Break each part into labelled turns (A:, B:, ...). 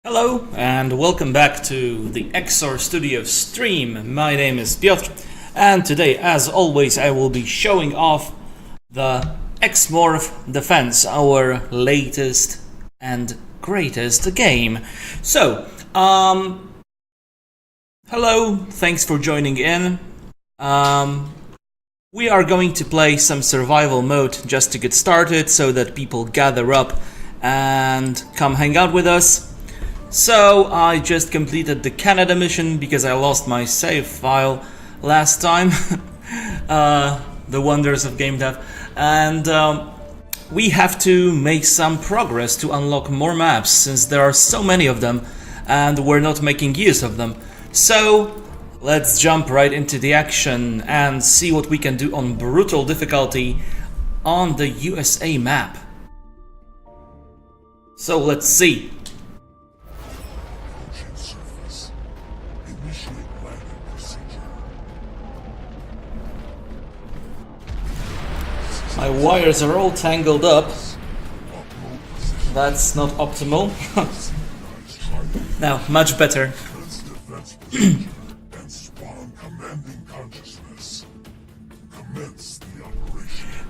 A: Hello and welcome back to the EXOR Studio stream. My name is Piotr and today, as always, I will be showing off the X-Morph Defense, our latest and greatest game. So, hello, thanks for joining in. We are going to play some survival mode just to get started so that people gather up and come hang out with us. So I just completed the Canada mission because I lost my save file last time. The wonders of game dev. And we have to make some progress to unlock more maps since there are so many of them and we're not making use of them. So let's jump right into the action and see what we can do on brutal difficulty on the USA map. So let's see. My wires are all tangled up. That's not optimal. Now, much better.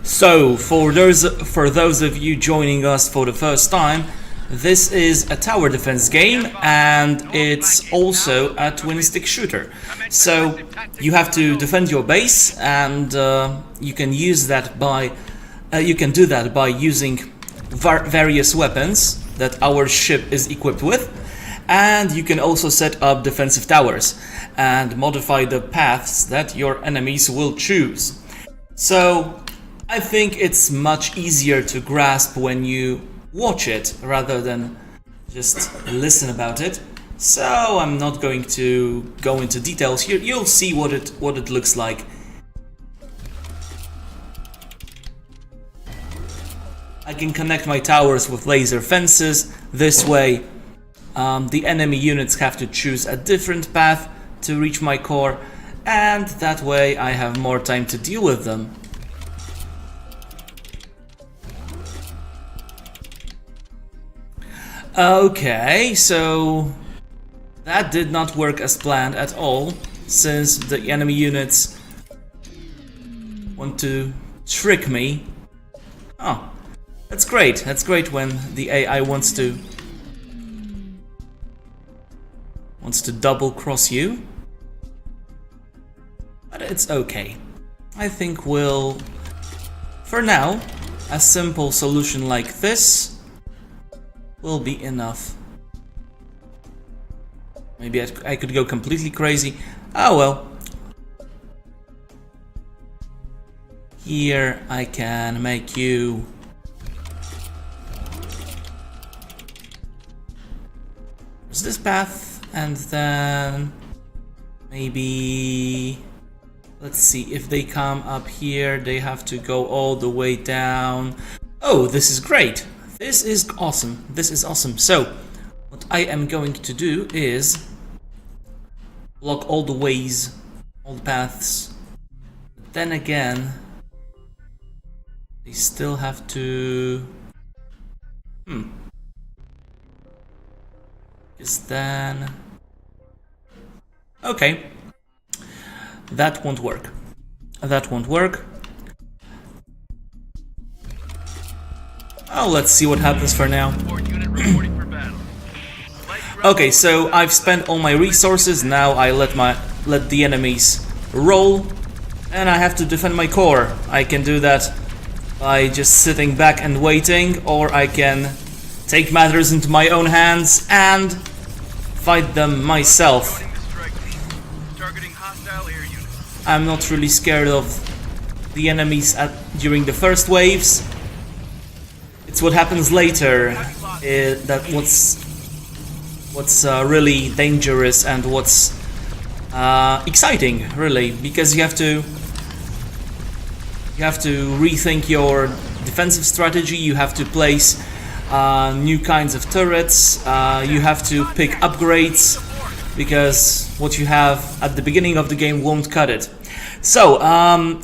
A: So, for those of you joining us for the first time, this is a tower defense game and it's also a twin stick shooter. So you have to defend your base and you can use that by do that by using various weapons that our ship is equipped with, and you can also set up defensive towers and modify the paths that your enemies will choose. So I think it's much easier to grasp when you watch it rather than just listen about it. So I'm not going to go into details here. You'll see what it looks like. I can connect my towers with laser fences. This way the enemy units have to choose a different path to reach my core, and that way I have more time to deal with them. Okay, so that did not work as planned at all, since the enemy units want to trick me. Oh, that's great. That's great when the AI wants to double cross you. But it's okay. I think for now, a simple solution like this will be enough. Maybe I could go completely crazy. Oh well. Here I can make you there's this path, and then maybe let's see, if they come up here they have to go all the way down. Oh, this is great. This is awesome. This is awesome. So, what I am going to do is block all the ways, all the paths. But then again, they still have to. Because then. Okay. That won't work. That won't work. Oh, let's see what happens for now. Okay, so I've spent all my resources. Now I let the enemies roll, and I have to defend my core. I can do that by just sitting back and waiting, or I can take matters into my own hands and fight them myself. I'm not really scared of the enemies during the first waves. It's what happens later that what's really dangerous and what's exciting, really, because you have to rethink your defensive strategy. You have to place new kinds of turrets. You have to pick upgrades because what you have at the beginning of the game won't cut it. So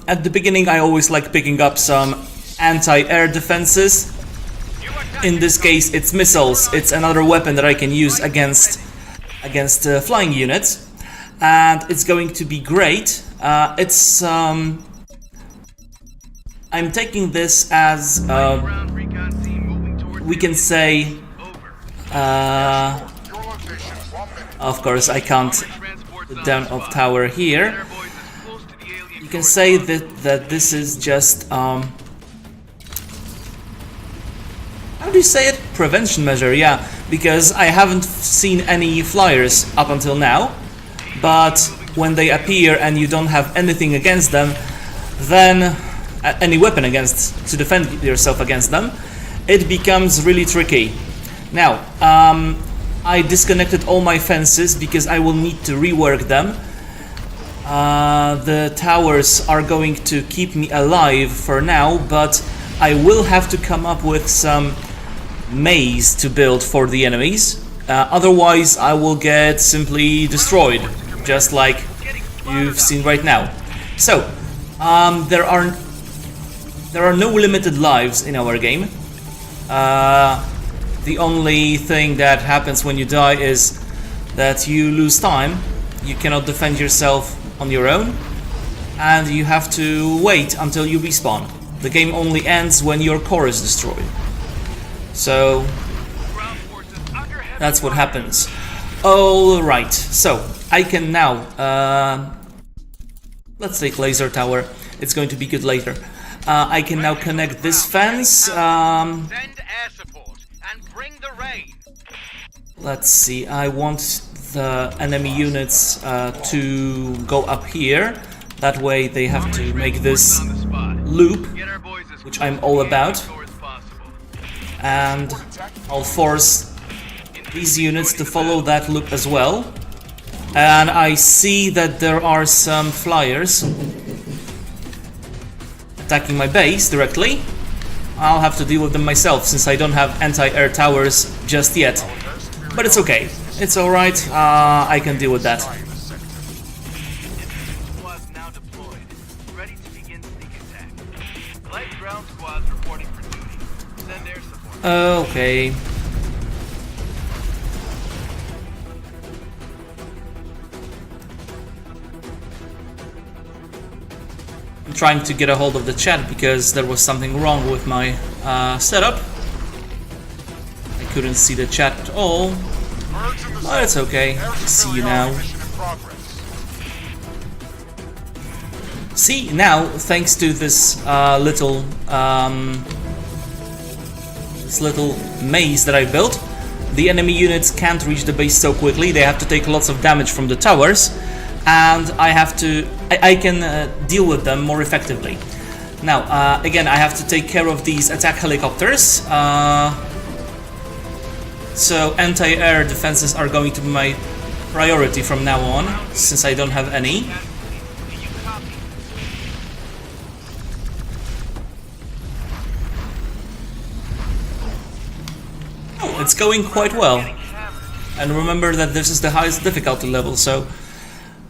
A: at the beginning I always like picking up some anti-air defenses. In this case, it's missiles. It's another weapon that I can use against flying units, and it's going to be great. I'm taking this as we can say. Of course, I can't put down a tower here. You can say that this is just how do you say it? Prevention measure, yeah, because I haven't seen any flyers up until now, but when they appear and you don't have anything against them, then any weapon to defend yourself against them, it becomes really tricky. Now, I disconnected all my fences because I will need to rework them. The towers are going to keep me alive for now, but I will have to come up with some maze to build for the enemies. Otherwise, I will get simply destroyed, just like you've seen right now. So, there are no limited lives in our game. The only thing that happens when you die is that you lose time. You cannot defend yourself on your own, and you have to wait until you respawn. The game only ends when your core is destroyed. So that's what happens. Alright, so I can now let's take laser tower. It's going to be good later. I can now connect this fence. Let's see, I want the enemy units to go up here. That way they have to make this loop, which I'm all about. And I'll force these units to follow that loop as well. And I see that there are some flyers attacking my base directly. I'll have to deal with them myself since I don't have anti-air towers just yet. But it's okay. It's alright. I can deal with that. Okay. I'm trying to get a hold of the chat because there was something wrong with my setup. I couldn't see the chat at all. But it's okay. I see you now. See, now, thanks to this little maze that I built, the enemy units can't reach the base so quickly. They have to take lots of damage from the towers, and I can deal with them more effectively. Now, again, I have to take care of these attack helicopters. So anti-air defenses are going to be my priority from now on, since I don't have any. Oh, it's going quite well. And remember that this is the highest difficulty level, so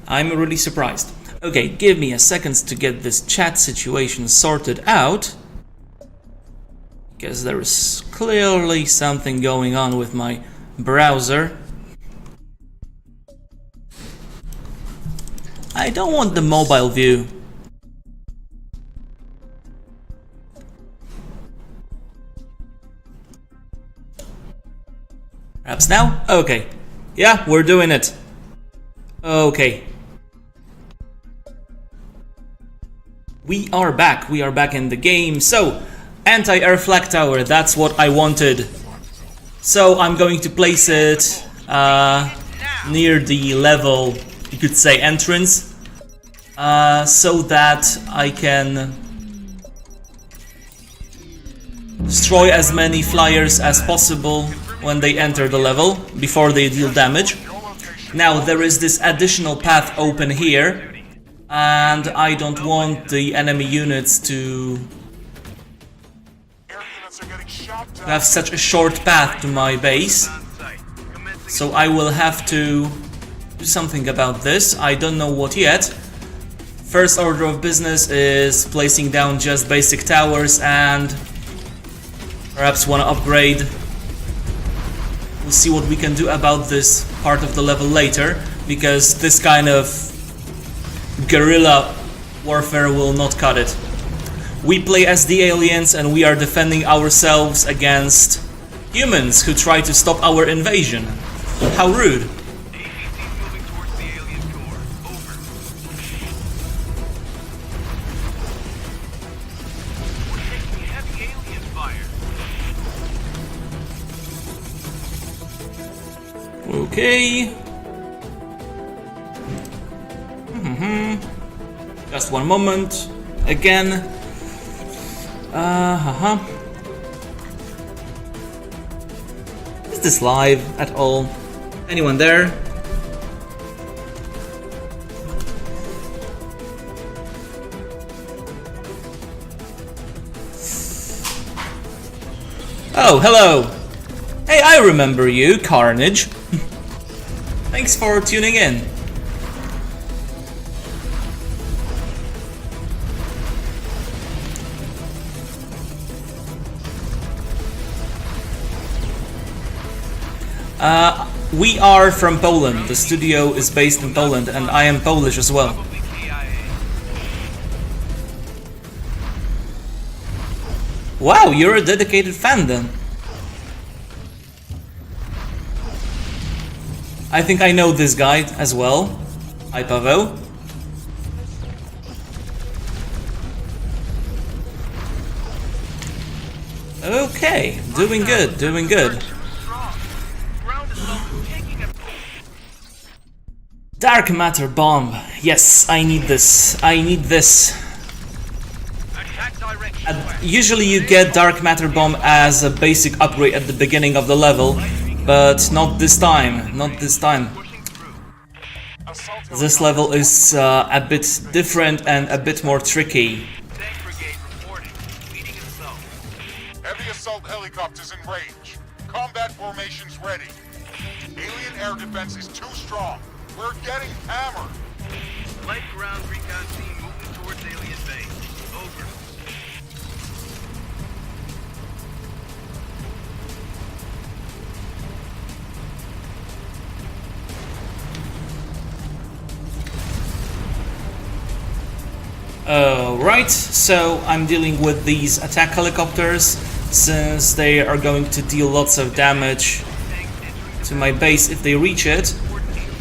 A: I'm really surprised. Okay, give me a second to get this chat situation sorted out, because there is clearly something going on with my browser. I don't want the mobile view. Perhaps now? Okay. Yeah, we're doing it. Okay. We are back in the game. So, anti-air flag tower, that's what I wanted. So I'm going to place it near the level, you could say, entrance, so that I can destroy as many flyers as possible when they enter the level, before they deal damage. Now there is this additional path open here, and I don't want the enemy units to have such a short path to my base, so I will have to do something about this. I don't know what yet. First order of business is placing down just basic towers and Perhaps want to upgrade. We'll see what we can do about this part of the level later, because this kind of guerrilla warfare will not cut it. We play as the aliens and we are defending ourselves against humans who try to stop our invasion. How rude. Okay. Just one moment. Again. Is this live at all? Anyone there? Oh, hello. Hey, I remember you, Carnage. Thanks for tuning in. We are from Poland. The studio is based in Poland, and I am Polish as well. Wow, you're a dedicated fan then. I think I know this guy as well. Hi, Pavel. Okay, doing good, doing good. Dark matter bomb. Yes, I need this. I need this. Usually you get dark matter bomb as a basic upgrade at the beginning of the level, but not this time. Not this time. This level is a bit different and a bit more tricky.
B: Heavy assault helicopters in range. Combat formations ready. Alien air defense is too strong. We're getting hammered.
C: Light ground recon team moving towards alien base. Over.
A: Right, so I'm dealing with these attack helicopters, since they are going to deal lots of damage to my base if they reach it.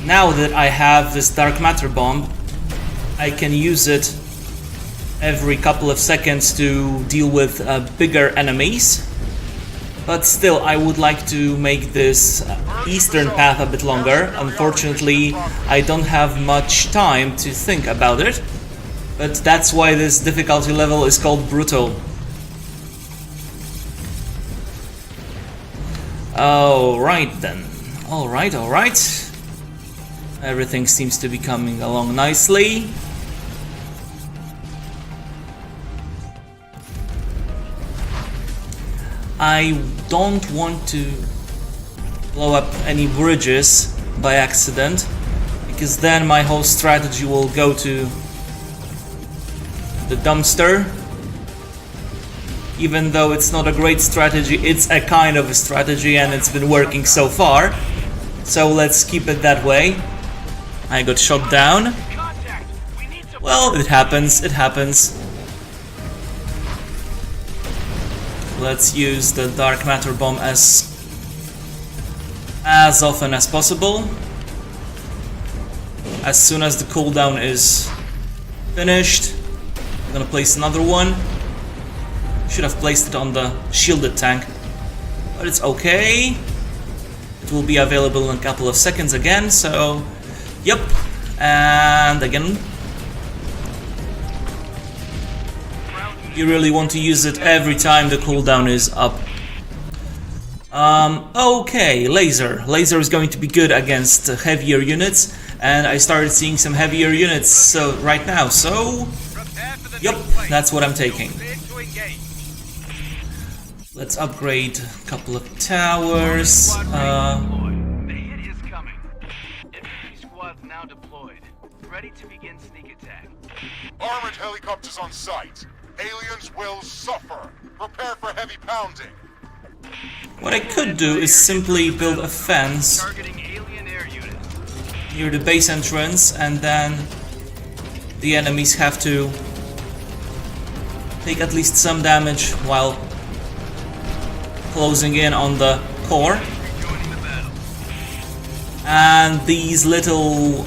A: Now that I have this dark matter bomb, I can use it every couple of seconds to deal with bigger enemies. But still, I would like to make this eastern path a bit longer. Unfortunately, I don't have much time to think about it. But that's why this difficulty level is called Brutal. Alright then. Alright, alright. Everything seems to be coming along nicely. I don't want to blow up any bridges by accident, because then my whole strategy will go to the dumpster. Even though it's not a great strategy, it's a kind of a strategy and it's been working so far. So let's keep it that way. I got shot down. Well, it happens, it happens. Let's use the dark matter bomb as often as possible. As soon as the cooldown is finished, I'm gonna place another one. Should have placed it on the shielded tank, but it's okay. It will be available in a couple of seconds again, so yep. And again, you really want to use it every time the cooldown is up. Okay, laser. Laser is going to be good against heavier units, and I started seeing some heavier units right now, so yep, that's what I'm taking. Let's upgrade a couple of towers.
C: The hit is coming. Infantry squads now deployed, ready to begin sneak attack.
B: Armored helicopters on site. Aliens will suffer. Prepare for heavy pounding.
A: What I could do is simply build a fence
C: Targeting alien air units.
A: near the base entrance, and then the enemies have to take at least some damage while closing in on the core.
C: Rejoining the battle.
A: And these little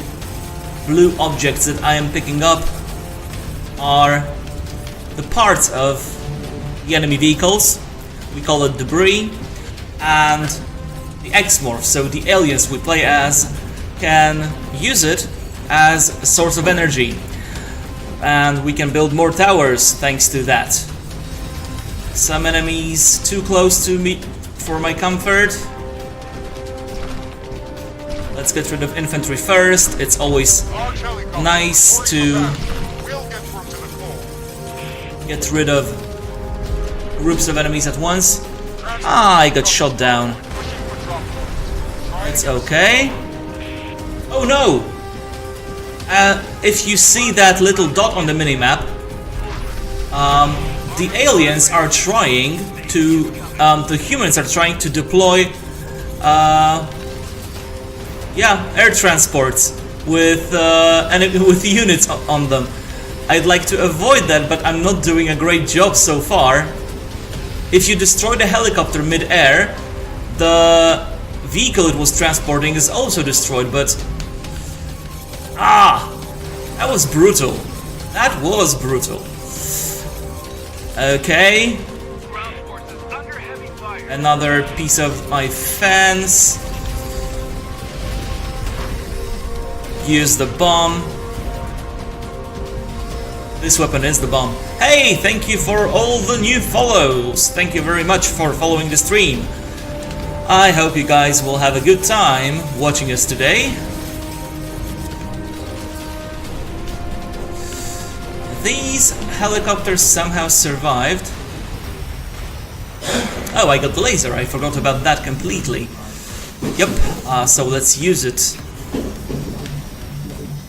A: blue objects that I am picking up are the parts of the enemy vehicles. We call it debris. And the X-Morph, so the aliens we play as, can use it as a source of energy. And we can build more towers thanks to that. Some enemies too close to me for my comfort. Let's get rid of infantry first. It's always
B: Large helicopter
A: nice
B: reporting
A: to
B: back. We'll get through to the core.
A: get rid of groups of enemies at once. Ah, I got shot down.
B: Pushing for drop points. Try
A: It's
B: to get
A: okay. Oh no! If you see that little dot on the minimap, the aliens are trying to, the humans are trying to deploy, air transports with with units on them. I'd like to avoid that, but I'm not doing a great job so far. If you destroy the helicopter mid-air, the vehicle it was transporting is also destroyed, but... that was brutal. That was brutal. Okay.
C: Ground forces under heavy fire.
A: Another piece of my fence. Use the bomb. This weapon is the bomb. Hey, thank you for all the new follows. Thank you very much for following the stream. I hope you guys will have a good time watching us today. These helicopters somehow survived. Oh, I got the laser. I forgot about that completely. Yep, so let's use it.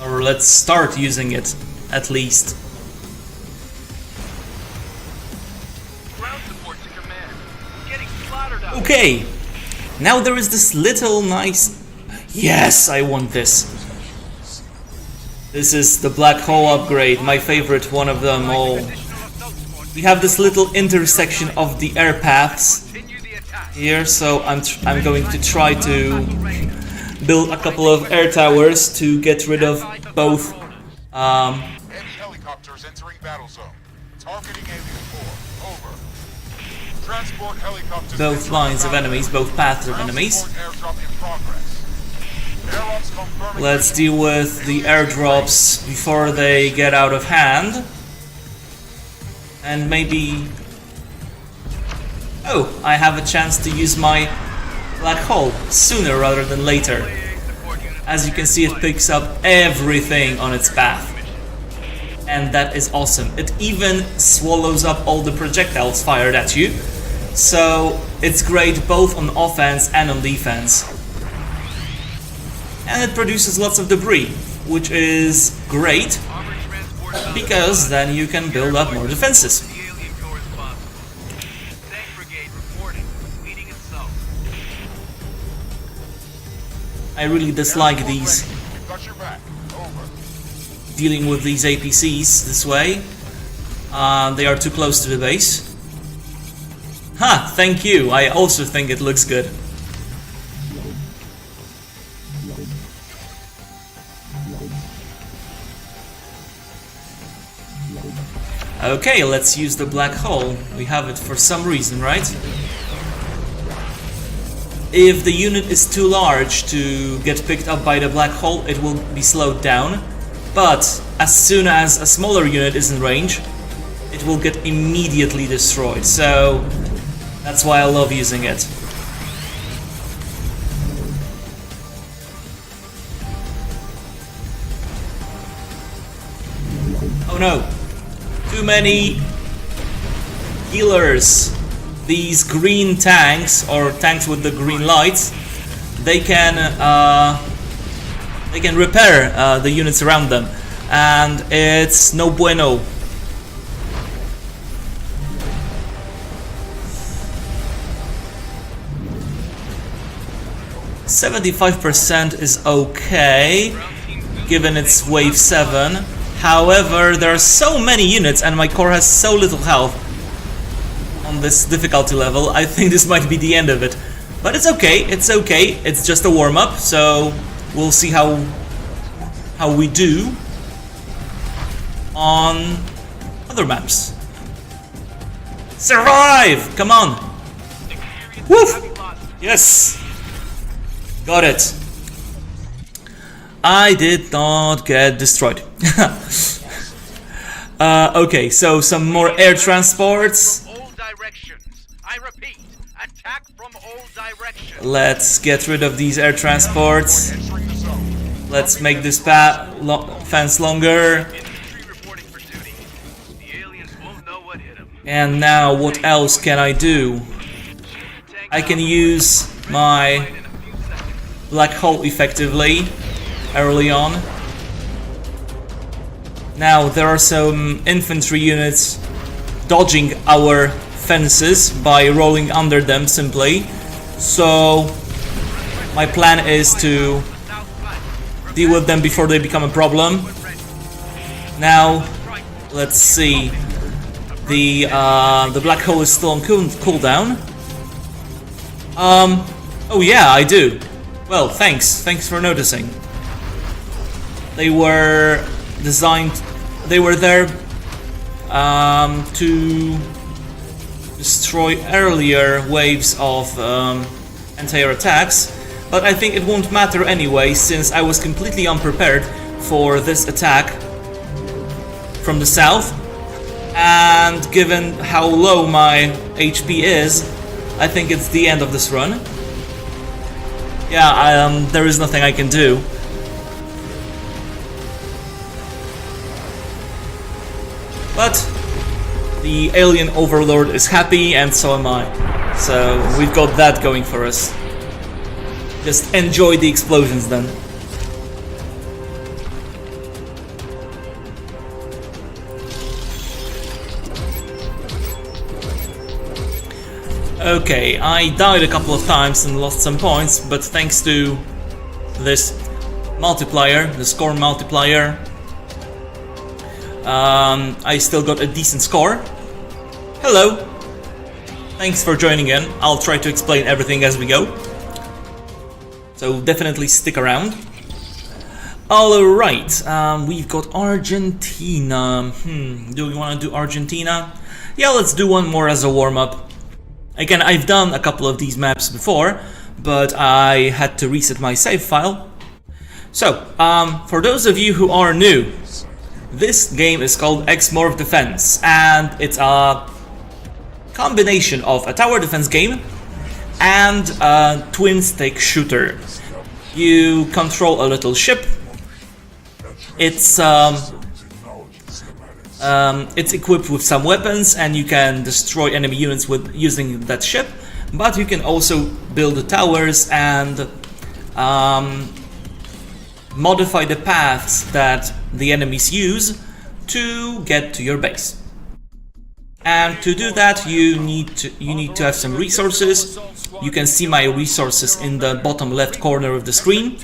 A: Or let's start using it, at least.
C: Ground support to command. Getting slaughtered out.
A: Okay, now there is this little nice... Yes, I want this. This is the black hole upgrade, my favorite one of them all. We have this little intersection of the air paths
C: Continue the attack.
A: here, so I'm going to try to build a couple of air towers to get rid of both
B: Heavy helicopters entering battle zone. Targeting alien core. Over. Transport helicopters.
A: both
B: entering
A: lines of
B: battle
A: enemies,
B: zone.
A: both paths of
B: Ground
A: enemies.
B: support airdrop in progress. Air-ops confirming
A: Let's deal with the airdrops before they get out of hand. And maybe... Oh, I have a chance to use my black hole sooner rather than later. As you can see, it picks up everything on its path. And that is awesome. It even swallows up all the projectiles fired at you. So it's great both on offense and on defense. And it produces lots of debris, which is great
C: Armored transport.
A: because then you can build up more defenses.
C: The alien core is possible. Tank brigade reporting. Leading itself.
A: I really dislike these,
B: We've got your back. Over.
A: dealing with these APCs this way. They are too close to the base. Ha! Thank you. I also think it looks good. Okay, let's use the black hole. We have it for some reason, right? If the unit is too large to get picked up by the black hole, it will be slowed down. But as soon as a smaller unit is in range, it will get immediately destroyed. So that's why I love using it. Oh no! Too many healers. These green tanks, or tanks with the green lights, they can repair the units around them, and it's no bueno. 75% is okay, given it's wave 7. However, there are so many units and my core has so little health on this difficulty level, I think this might be the end of it. But it's okay, it's just a warm-up, so we'll see how we do on other maps. Survive! Come on! Woof! Yes! Got it. I did not get destroyed. Okay, so some more air transports.
C: All directions. I repeat, attack from all directions.
A: Let's get rid of these air transports.
B: Entering the zone.
A: Let's make this fence longer.
C: Infantry reporting for duty. The aliens won't know what hit them.
A: And now, what else can I do? I can use my black hole effectively early on. Now, there are some infantry units dodging our fences by rolling under them simply. So, my plan is to deal with them before they become a problem. Now, let's see. The black hole is still on cooldown. Oh yeah, I do. Well, thanks for noticing. They were designed, they were there to destroy earlier waves of anti-air attacks, but I think it won't matter anyway, since I was completely unprepared for this attack from the south, and given how low my HP is, I think it's the end of this run. Yeah, there is nothing I can do. But the alien overlord is happy, and so am I. So we've got that going for us. Just enjoy the explosions then. Okay, I died a couple of times and lost some points, but thanks to this multiplier, the score multiplier, I still got a decent score. Hello! Thanks for joining in. I'll try to explain everything as we go. So definitely stick around. Alright, we've got Argentina. Do we want to do Argentina? Yeah, let's do one more as a warm-up. Again, I've done a couple of these maps before, but I had to reset my save file. So, for those of you who are new, this game is called X-Morph Defense, and it's a combination of a tower defense game and a twin-stick shooter. You control a little ship. It's equipped with some weapons, and you can destroy enemy units with using that ship. But you can also build towers and modify the paths that the enemies use to get to your base. And to do that, you need to have some resources. You can see my resources in the bottom left corner of the screen.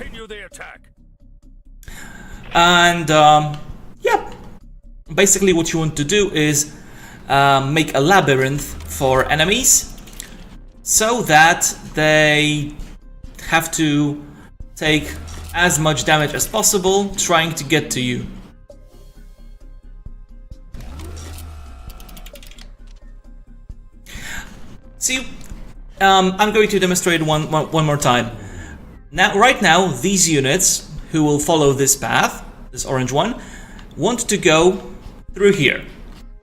A: And yeah. Basically what you want to do is make a labyrinth for enemies so that they have to take as much damage as possible trying to get to you. See, I'm going to demonstrate one more time. Now, right now, these units who will follow this path, this orange one, want to go through here.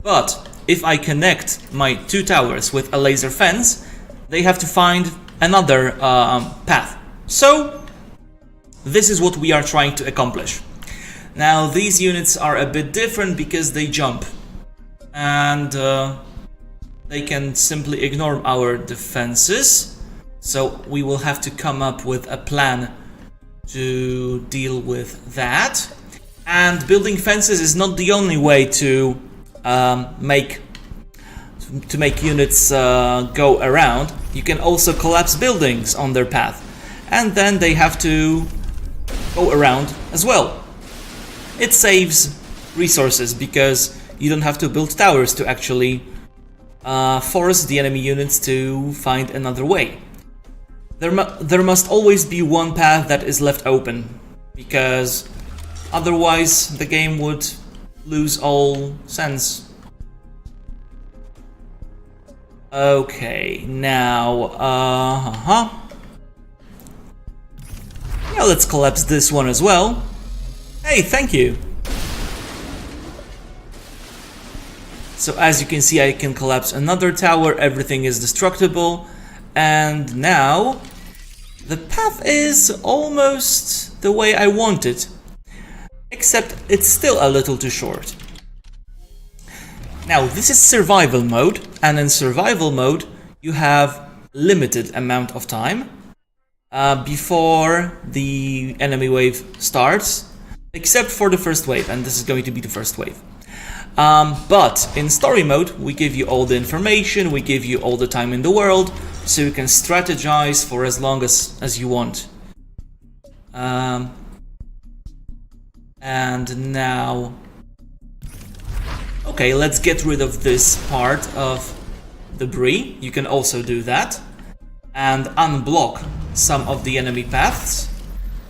A: But if I connect my two towers with a laser fence, they have to find another path. So this is what we are trying to accomplish. Now these units are a bit different because they jump, and they can simply ignore our defenses. So we will have to come up with a plan to deal with that. And building fences is not the only way to make units go around. You can also collapse buildings on their path. and then they have to go around as well. It saves resources because you don't have to build towers to actually force the enemy units to find another way. There must always be one path that is left open, because otherwise the game would lose all sense. Okay, now, yeah, let's collapse this one as well. Hey, thank you. So as you can see, I can collapse another tower, everything is destructible, and now the path is almost the way I want it, except it's still a little too short. Now, this is survival mode, and in survival mode, you have limited amount of time before the enemy wave starts, except for the first wave, and this is going to be the first wave. But in story mode, we give you all the information, we give you all the time in the world, so you can strategize for as long as you want. And now... Okay, let's get rid of this part of debris. You can also do that. And unblock some of the enemy paths,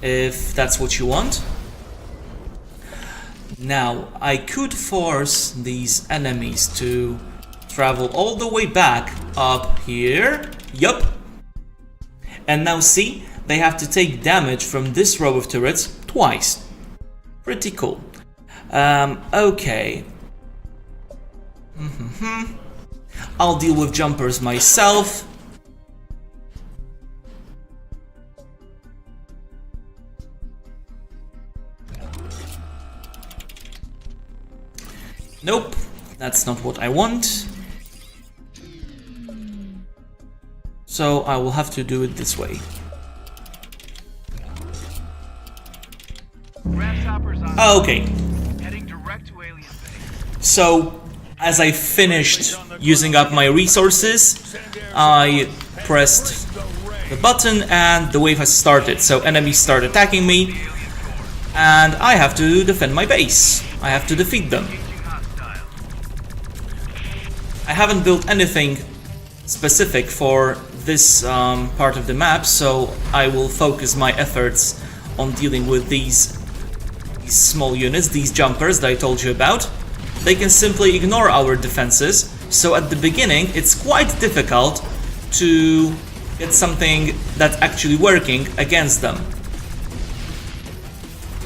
A: if that's what you want. Now, I could force these enemies to travel all the way back up here. Yup. And now see, they have to take damage from this row of turrets twice. Pretty cool. Okay. I'll deal with jumpers myself. Nope, that's not what I want. So I will have to do it this way. Okay.
C: Heading direct to alien base.
A: So, as I finished using up my resources, I pressed the button and the wave has started. So enemies start attacking me, and I have to defend my base. I have to defeat them. I haven't built anything specific for this part of the map, so I will focus my efforts on dealing with these small units, these jumpers that I told you about. They can simply ignore our defenses, so at the beginning it's quite difficult to get something that's actually working against them.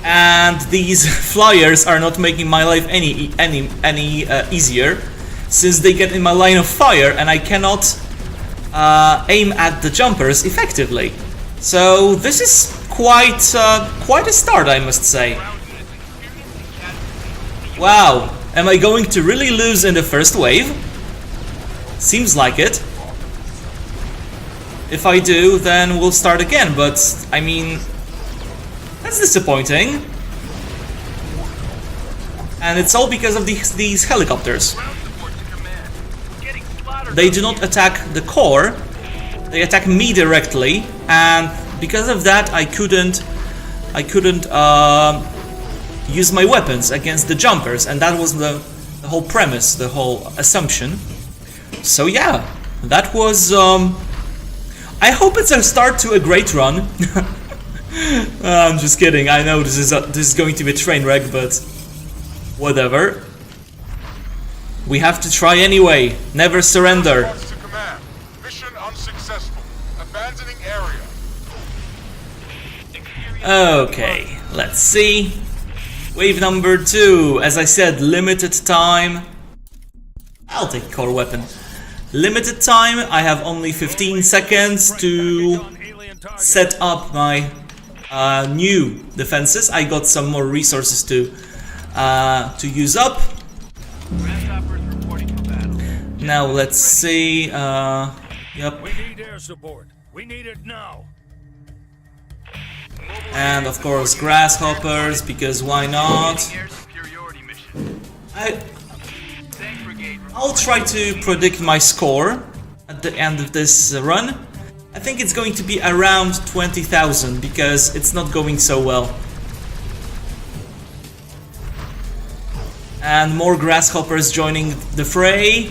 A: And these flyers are not making my life any easier, since they get in my line of fire and I cannot aim at the jumpers effectively. So this is quite a start, I must say. Wow. Am I going to really lose in the first wave? Seems like it. If I do, then we'll start again, but I mean, that's disappointing. And it's all because of these helicopters. They do not attack the core, they attack me directly, and because of that I couldn't use my weapons against the jumpers, and that was the whole premise, the whole assumption. So yeah, that was I hope it's a start to a great run. I'm just kidding. I know this is going to be a train wreck, but whatever. We have to try anyway. Never surrender.
B: To command. Mission unsuccessful. Abandoning area.
A: Okay, let's see. Wave number 2. As I said, limited time. I'll take core weapon. Limited time. I have only 15 seconds to set up my new defenses. I got some more resources to use up. Now let's see. Yep.
D: We need air support. We need it now.
A: And of course grasshoppers, because why not? I'll try to predict my score at the end of this run. I think it's going to be around 20,000 because it's not going so well. And more grasshoppers joining the fray.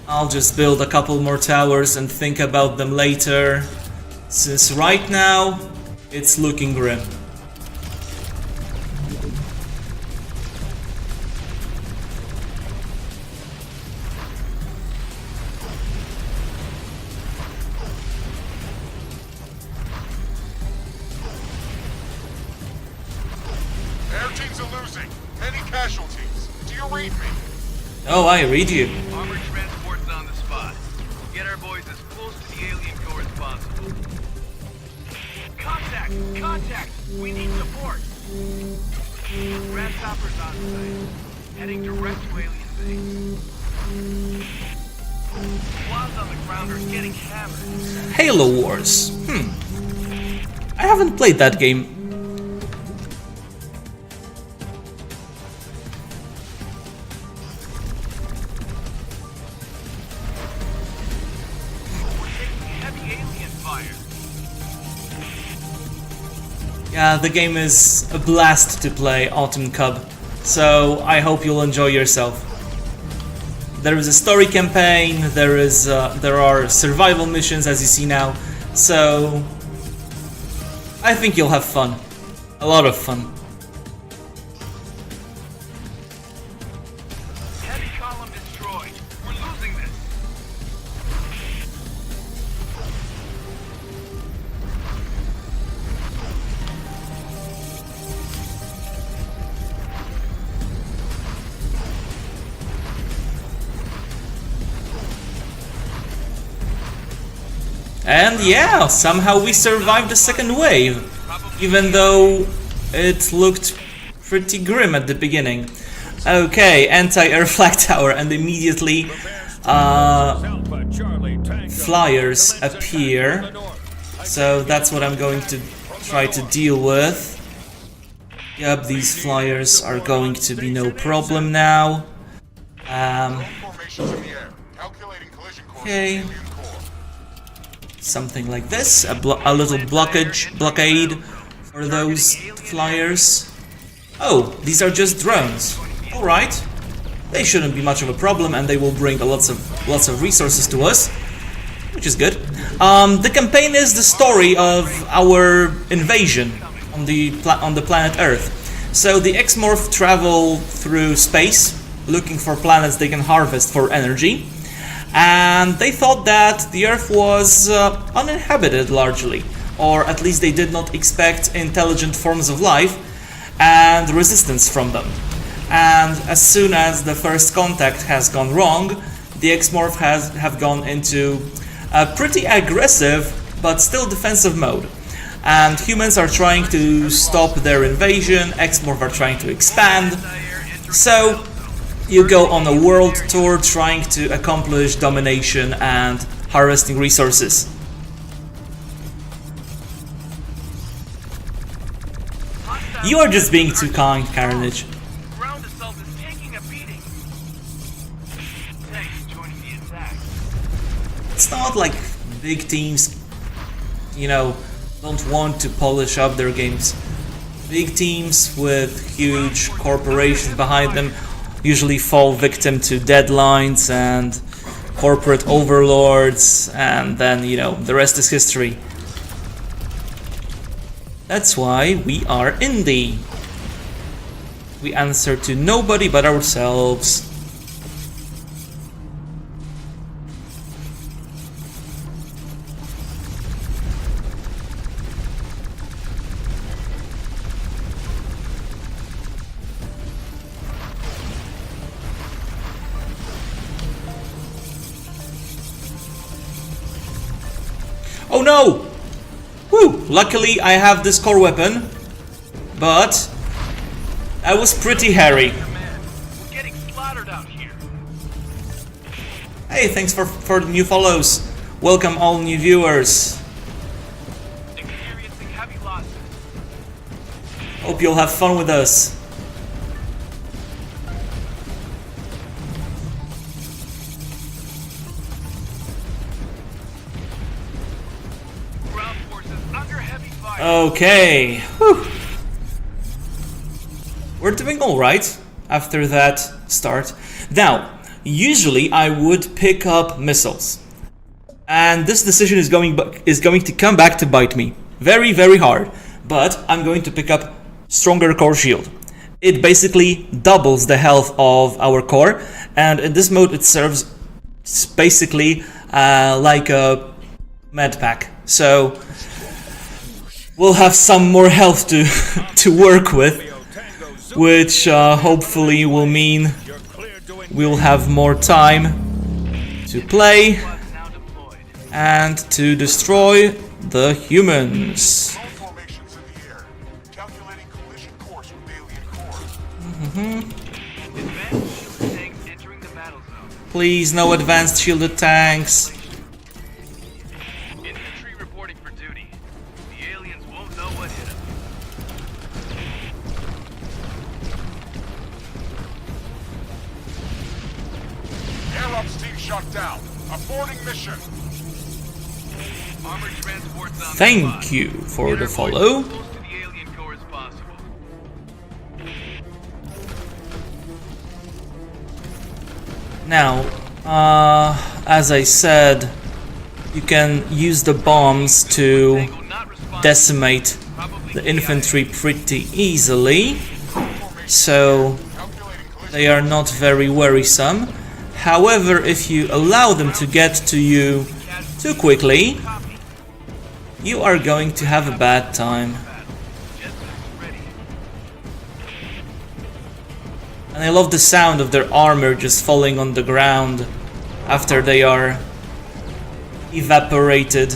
A: I'll just build a couple more towers and think about them later, since right now it's looking grim.
B: Air teams are losing. Many casualties. Do you read me?
A: Oh, I read you.
C: Armored transport's on the spot. Get our boys as close to the alien core as possible. Contact! Contact! We need support! Grasshoppers on site. Heading direct to alien base. Squads on the ground are getting hammered.
A: Halo Wars. I haven't played that game. Yeah, the game is a blast to play, Autumn Cub, so I hope you'll enjoy yourself. There is a story campaign, there are survival missions as you see now, so I think you'll have fun. A lot of fun.
C: Heavy column destroyed. We're losing this.
A: And yeah, somehow we survived the second wave, even though it looked pretty grim at the beginning. Okay, anti-air flag tower, and immediately flyers appear. So that's what I'm going to try to deal with. Yep, these flyers are going to be no problem now.
B: Formations in the air. Calculating collision course with
A: Okay.
B: alien core.
A: Something like this, a little blockade for those flyers. Oh, these are just drones. Alright. They shouldn't be much of a problem, and they will bring lots of resources to us, which is good. The campaign is the story of our invasion on the planet Earth. So the X-Morph travel through space, looking for planets they can harvest for energy. And they thought that the Earth was uninhabited largely, or at least they did not expect intelligent forms of life and resistance from them. And as soon as the first contact has gone wrong, the X-Morph have gone into a pretty aggressive but still defensive mode. And humans are trying to stop their invasion, X-Morph are trying to expand. So you go on a world tour trying to accomplish domination and harvesting resources. You are just being too kind, Carnage.
C: Ground assault is taking a beating. Thanks for joining the attack.
A: It's not like big teams, don't want to polish up their games. Big teams with huge corporations behind them usually fall victim to deadlines and corporate overlords, and then, the rest is history. That's why we are indie. We answer to nobody but ourselves. Oh no! Whew! Luckily I have this core weapon, but that was pretty hairy.
C: Man, we're getting slaughtered out here.
A: Hey, thanks for the new follows. Welcome all new viewers.
C: Experiencing heavy losses.
A: Hope you'll have fun with us. Okay. Whew. We're doing alright after that start. Now, usually I would pick up missiles. And this decision is going to come back to bite me. Very, very hard. But I'm going to pick up stronger core shield. It basically doubles the health of our core. And in this mode it serves basically like a med pack. So we'll have some more health to work with, which hopefully will mean we'll have more time to play and to destroy the humans.
B: Formations in the air. Calculating collision course with alien core.
C: Advanced shielded tanks entering the battle zone.
A: Please, no advanced shielded tanks.
C: Infantry reporting for duty. The aliens won't know what hit them.
B: Air Ops team shut down. Aborting mission.
C: Armored transports on the spot.
A: Thank you for the follow.
C: As close to the alien core as possible.
A: Now, as I said, you can use the bombs to
C: Tango not responding.
A: decimate
C: Probably
A: the infantry pretty easily, so they are not very worrisome. However, if you allow them to get to you too quickly, you are going to have a bad time.
C: Jets ready.
A: And I love the sound of their armor just falling on the ground after they are evaporated.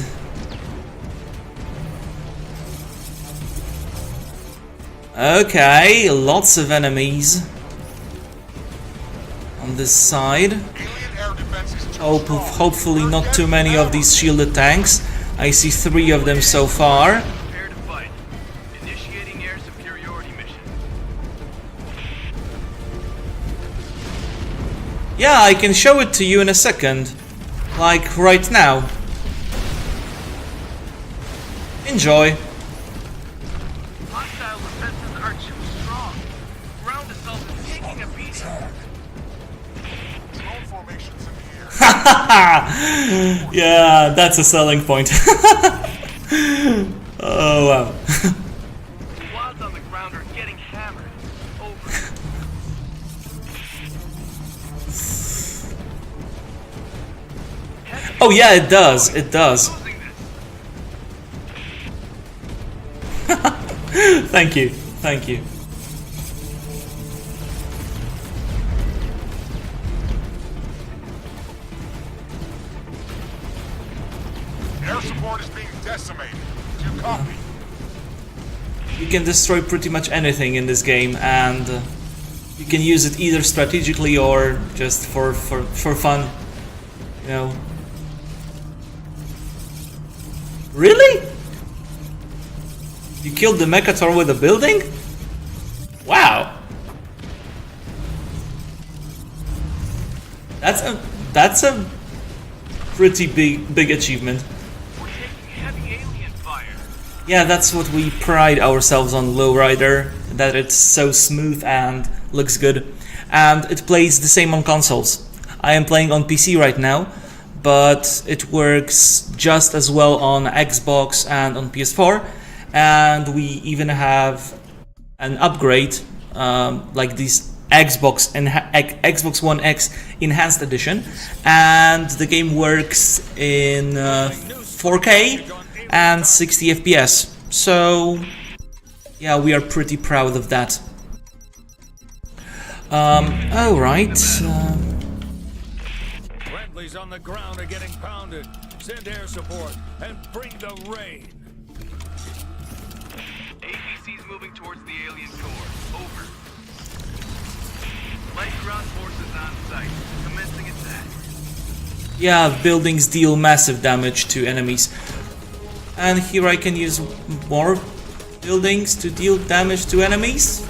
A: Okay, lots of enemies on this side.
B: Alien air defense is too strong.
A: Hopefully not too many of these shielded tanks. I see 3 of them so far.
C: Prepare to fight. Initiating air superiority mission.
A: Yeah, I can show it to you in a second. Like right now. Enjoy.
C: Hostile defenses are too strong. Ground assault is taking a beating.
B: Drone formations in the air.
A: Yeah, that's a selling point. Oh wow.
C: Squads on the ground are getting hammered. Over.
A: Oh yeah, it does. It does.
C: Losing this.
A: Thank you. Thank you.
B: Air support is being decimated. Do you copy?
A: You can destroy pretty much anything in this game, and you can use it either strategically or just for fun. You know. Really? You killed the Mechator with a building? Wow. That's a pretty big achievement.
C: We're taking heavy alien fire.
A: Yeah, that's what we pride ourselves on, Lowrider, that it's so smooth and looks good. And it plays the same on consoles. I am playing on PC right now, but it works just as well on Xbox and on PS4. And we even have an upgrade, like this Xbox One X Enhanced Edition, and the game works in 4K and 60 FPS. So yeah, we are pretty proud of that. All right.
D: Friendlies on the ground are getting pounded. Send air support and bring the rain.
C: APC's moving towards the alien core. Over. Light ground forces on site. Commencing attack.
A: Yeah, buildings deal massive damage to enemies. And here I can use more buildings to deal damage to enemies.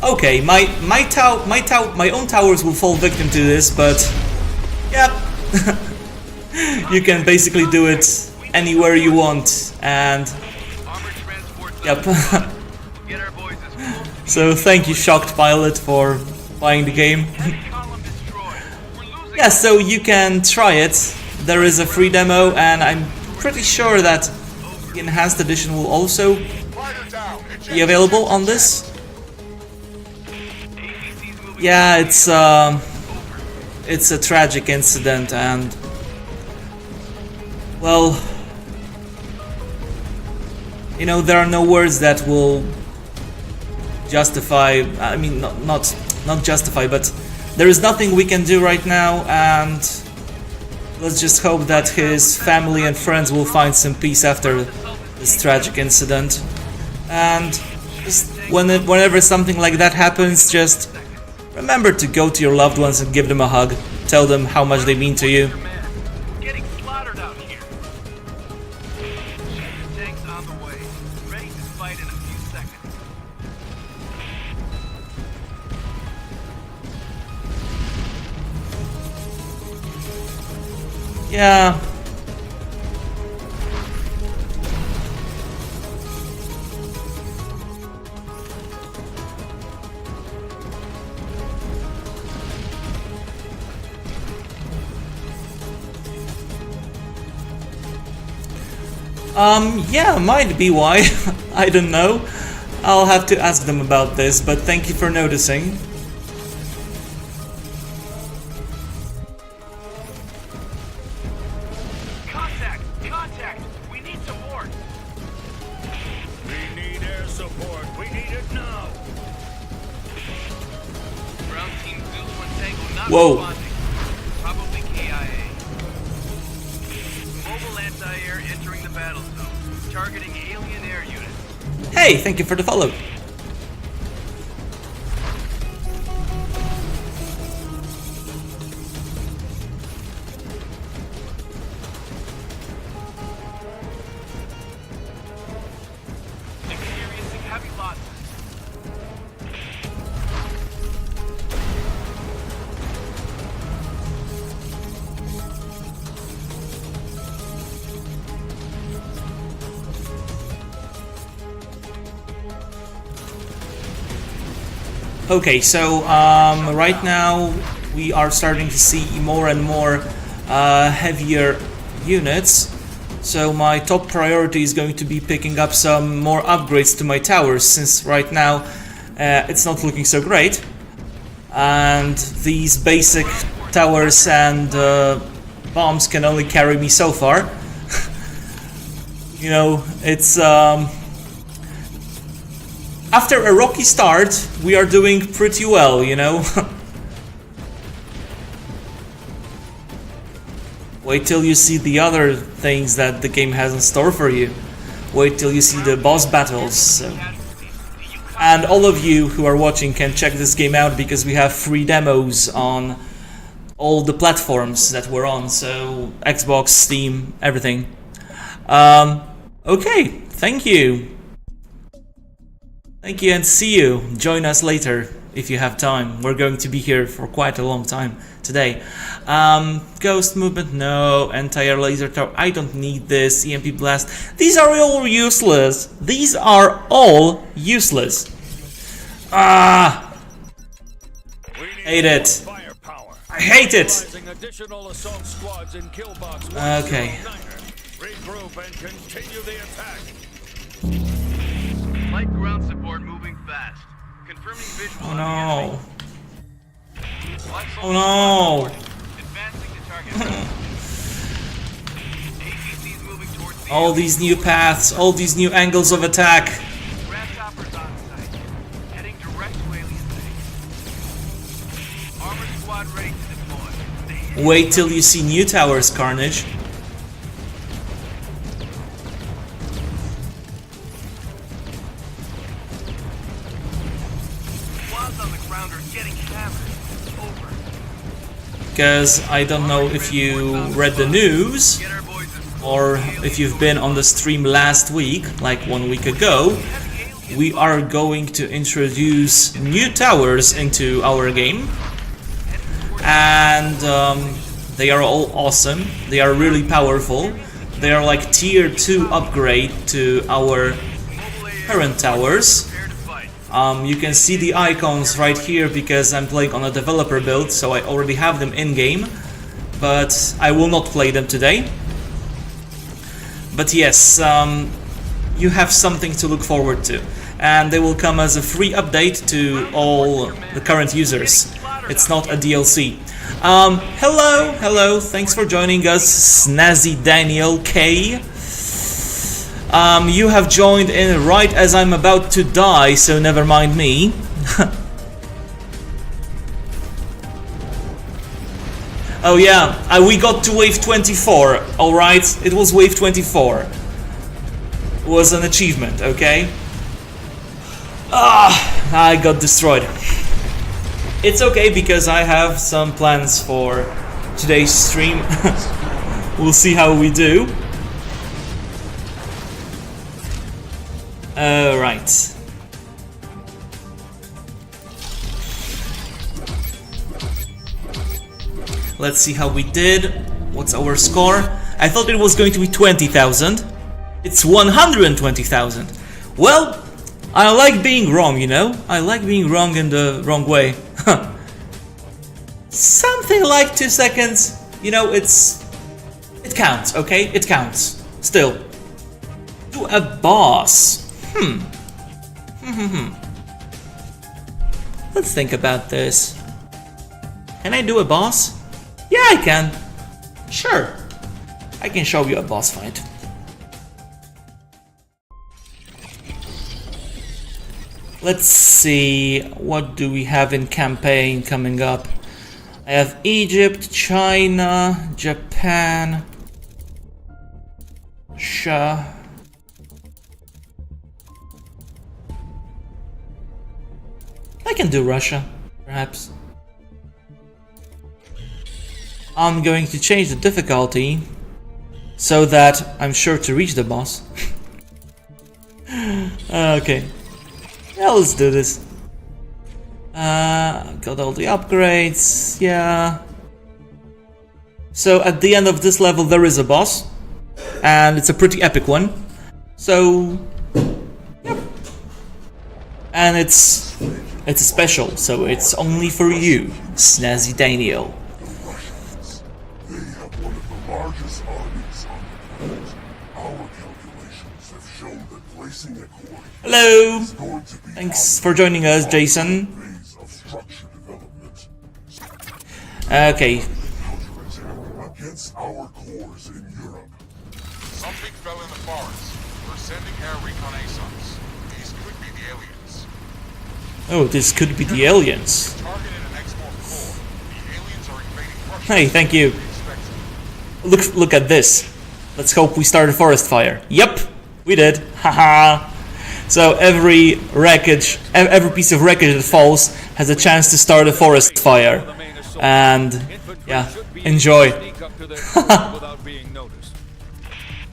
A: Okay, my own towers will fall victim to this, but yeah, you can basically do it anywhere you want, and Yep.
C: Get our boys as close to
A: So thank you, Shocked Pilot, for buying the game.
C: the column destroyed. We're losing.
A: Yeah, so you can try it. There is a free demo, and I'm pretty sure that the Enhanced Edition will also
B: Fighter down.
A: be available on this.
C: APC's moving.
A: Yeah, it's a tragic incident, and well, you know, there are no words that will justify. I mean, not justify, but there is nothing we can do right now, and let's just hope that his family and friends will find some peace after this tragic incident. And just whenever something like that happens, just remember to go to your loved ones and give them a hug. Tell them how much they mean to you.
C: We're getting slaughtered out here. The tank's on the way. Ready to fight in a few seconds.
A: Yeah. Yeah, might be why. I don't know. I'll have to ask them about this, but thank you for noticing.
C: Contact! Contact! We need support!
D: We need air support. We need it now.
C: Ground team Zeus 1 Tango not
A: Whoa.
C: responding. Probably KIA. Mobile anti-air entering the battle zone. Targeting alien air units.
A: Hey, thank you for the follow.
C: Experiencing heavy losses.
A: Okay, so right now we are starting to see more and more heavier units. So my top priority is going to be picking up some more upgrades to my towers, since right now it's not looking so great. And these basic towers and bombs can only carry me so far. You know, it's after a rocky start, we are doing pretty well, you know. Wait till you see the other things that the game has in store for you. Wait till you see the boss battles. So. And all of you who are watching can check this game out, because we have free demos on all the platforms that we're on. So Xbox, Steam, everything. Okay, thank you. Thank you and see you. Join us later if you have time. We're going to be here for quite a long time today. Ghost movement, no. Anti-air laser tower, I don't need this. EMP blast, these are all useless. These are all useless. Ah, hate it.
D: Firepower.
A: I hate it.
D: Utilizing additional assault squads in kill box
A: Okay.
D: 109er. Regroup and continue the attack.
C: Light ground support moving fast. Confirming visual.
A: Oh no.
C: Oh
A: no.
C: Advancing to target. APC's moving towards the
A: All these new paths, all these new angles of attack.
C: Grasshoppers on site. Heading direct to alien base. Armor squad ready to deploy.
A: Wait till you see new towers, Carnage.
C: Squads on the ground are getting hammered. Over.
A: Because I don't know if you read the news,
C: Get our boys as
A: or if you've been on the stream last week, like 1 week ago. We are going to introduce new towers into our game, and they are all awesome. They are really powerful. They are like tier 2 upgrade to our current towers.
C: Prepare to fight.
A: You can see the icons right here because I'm playing on a developer build, so I already have them in-game, but I will not play them today. But yes, you have something to look forward to, and they will come as a free update to all the current users. It's not a DLC. Hello, thanks for joining us, Snazzy Daniel K. You have joined in right as I'm about to die, so never mind me. Oh yeah, we got to wave 24, alright? It was wave 24. It was an achievement, okay? I got destroyed. It's okay because I have some plans for today's stream. We'll see how we do. Alright. Let's see how we did. What's our score? I thought it was going to be 20,000. It's 120,000. Well, I like being wrong, you know? I like being wrong in the wrong way. Something like 2 seconds. You know, it counts, okay? It counts. Still. Do a boss. Let's think about this. Can I do a boss? Yeah, I can. Sure. I can show you a boss fight. Let's see, what do we have in campaign coming up? I have Egypt, China, Japan, Russia. I can do Russia, perhaps. I'm going to change the difficulty so that I'm sure to reach the boss. Okay. Yeah, let's do this. Got all the upgrades, yeah. So at the end of this level there is a boss, and it's a pretty epic one. So, yep. And it's a special, so it's only for you, Snazzy Daniel.
B: They have one of the largest armies on the planet. Our calculations have shown that placing a core
A: Hello!
B: is going to be
A: Thanks for joining us, Jason.
B: phase of structure development.
A: Okay.
B: Counterattack against our cores in Europe. Something fell in the forest. We're sending air recon ASOS. These could be the aliens.
A: Oh, this could be the aliens.
B: Targeted an X-Morph core. The aliens are invading Russia.
A: Hey, thank you.
B: Expected.
A: Look at this. Let's hope we start a forest fire. Yep, we did. Haha. So every wreckage, every piece of wreckage that falls has a chance to start a forest fire. And yeah, enjoy.
D: Without being noticed.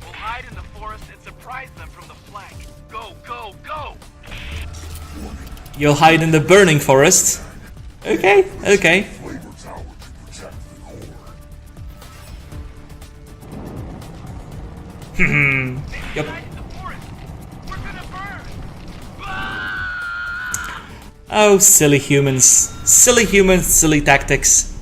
C: We'll hide in the forest and surprise them from the flank. Go, go, go!
A: You'll hide in the burning forest. Okay, okay.
B: Flavor tower to protect the core.
A: Yep.
C: Hide in the forest! We're gonna burn!
A: Oh, silly humans. Silly humans, silly tactics.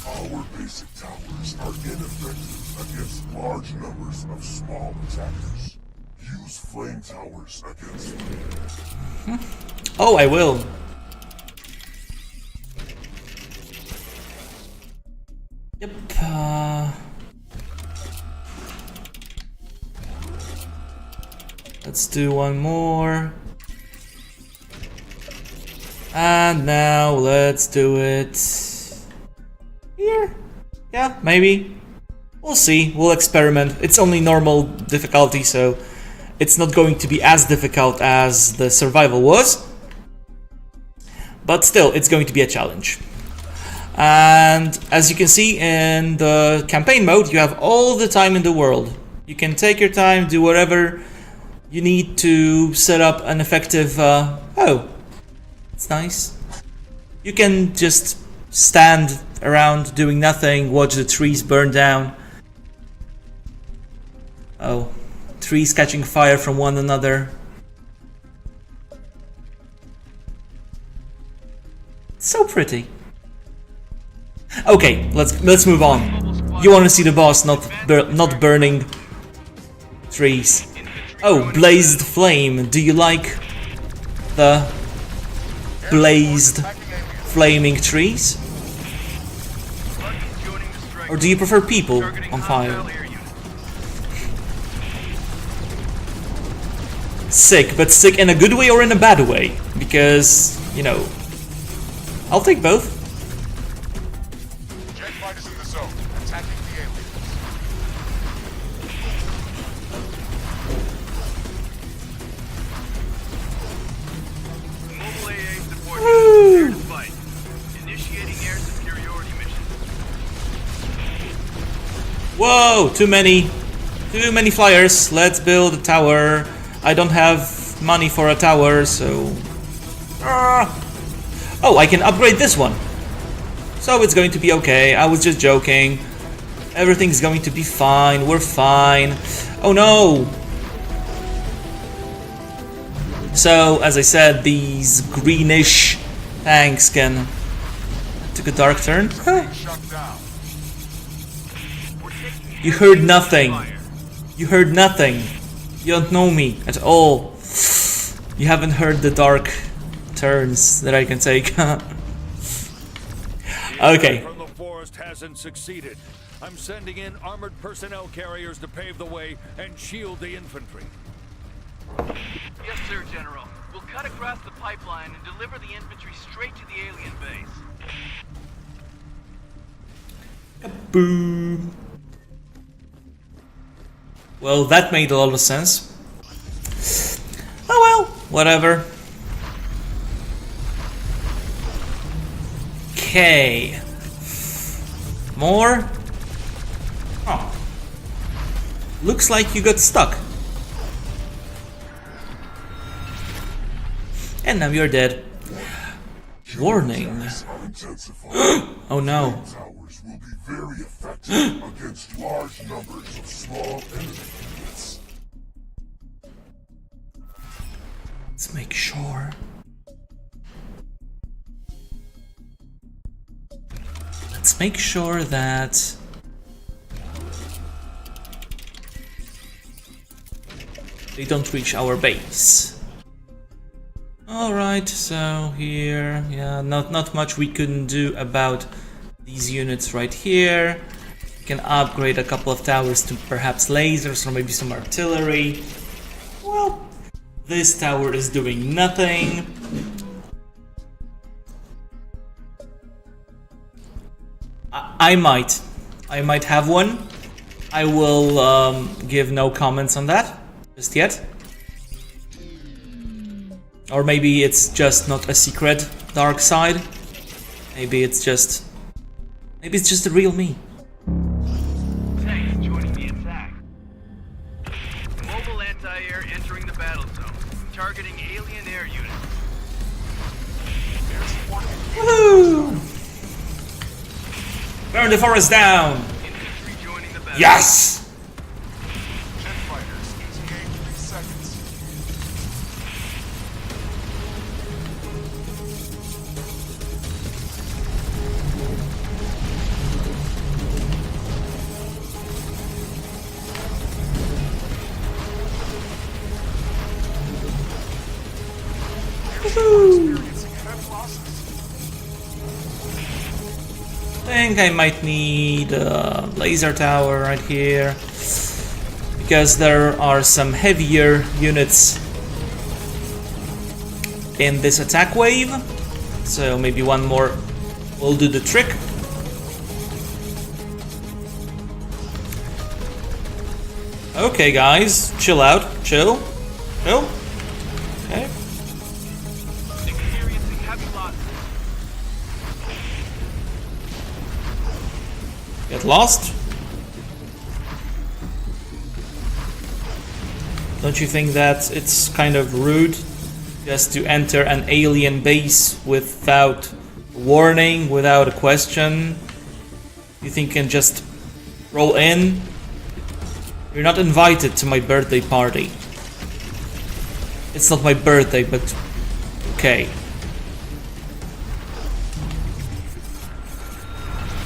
B: Our basic towers are ineffective against large numbers of small attackers. Use flame towers against them.
A: Oh, I will. Yep. Let's do one more. And now let's do it here. Yeah, maybe. We'll see. We'll experiment. It's only normal difficulty, so it's not going to be as difficult as the survival was. But still, it's going to be a challenge. And as you can see in the campaign mode, you have all the time in the world. You can take your time, do whatever you need to set up an effective... oh, it's nice. You can just stand around doing nothing, watch the trees burn down. Oh, trees catching fire from one another. pretty. Okay, let's move on. You want to see the boss, not burning trees. Oh, blazed flame. Do you like the blazed flaming trees? Or do you prefer people on fire? Sick, but sick in a good way or in a bad way? Because, you know, I'll take both.
B: Jet fighters in the zone, attacking the aliens.
C: Mobile AA support units to fight. Initiating air superiority mission.
A: Whoa, too many flyers. Let's build a tower. I don't have money for a tower, so... Oh, I can upgrade this one. So it's going to be okay. I was just joking. Everything's going to be fine. We're fine. Oh no! So, as I said, these greenish tanks can... Took a dark turn.
B: Shut down.
A: You heard nothing. You heard nothing. You don't know me at all. You haven't heard the dark turns that I can take. Okay.
D: From the forest hasn't succeeded. I'm sending in armored personnel carriers to pave the way and shield the infantry.
C: Yes, sir, General. We'll cut across the pipeline and deliver the infantry straight to the alien base.
A: Boom. Well, that made a lot of sense. Oh well, whatever. Okay. More? Oh. Looks like you got stuck. And now you're dead. Warning.
B: Attacks are intensifying.
A: Oh no.
B: Towers will be very effective against large numbers of small enemy units.
A: Let's make sure. Let's make sure that they don't reach our base. Alright, so here, yeah, not much we couldn't do about these units right here. We can upgrade a couple of towers to perhaps lasers or maybe some artillery. Well, this tower is doing nothing. I might have one. I will give no comments on that just yet. Or maybe it's just not a secret dark side. Maybe it's just the real me.
C: Tanks joining the attack. Mobile anti-air entering the battle zone, targeting alien air units.
A: Woohoo! Burn the forest down!
C: Infantry joining the battle.
A: Yes!
B: Jet fighters ETA 3 seconds. Experiencing heavy losses.
A: I think I might need a laser tower right here. Because there are some heavier units in this attack wave. So maybe one more will do the trick. Okay guys, chill out, chill. Okay.
C: Experiencing heavy losses.
A: Get lost. Don't you think that it's kind of rude just to enter an alien base without warning, without a question? You think you can just roll in? You're not invited to my birthday party. It's not my birthday, but okay.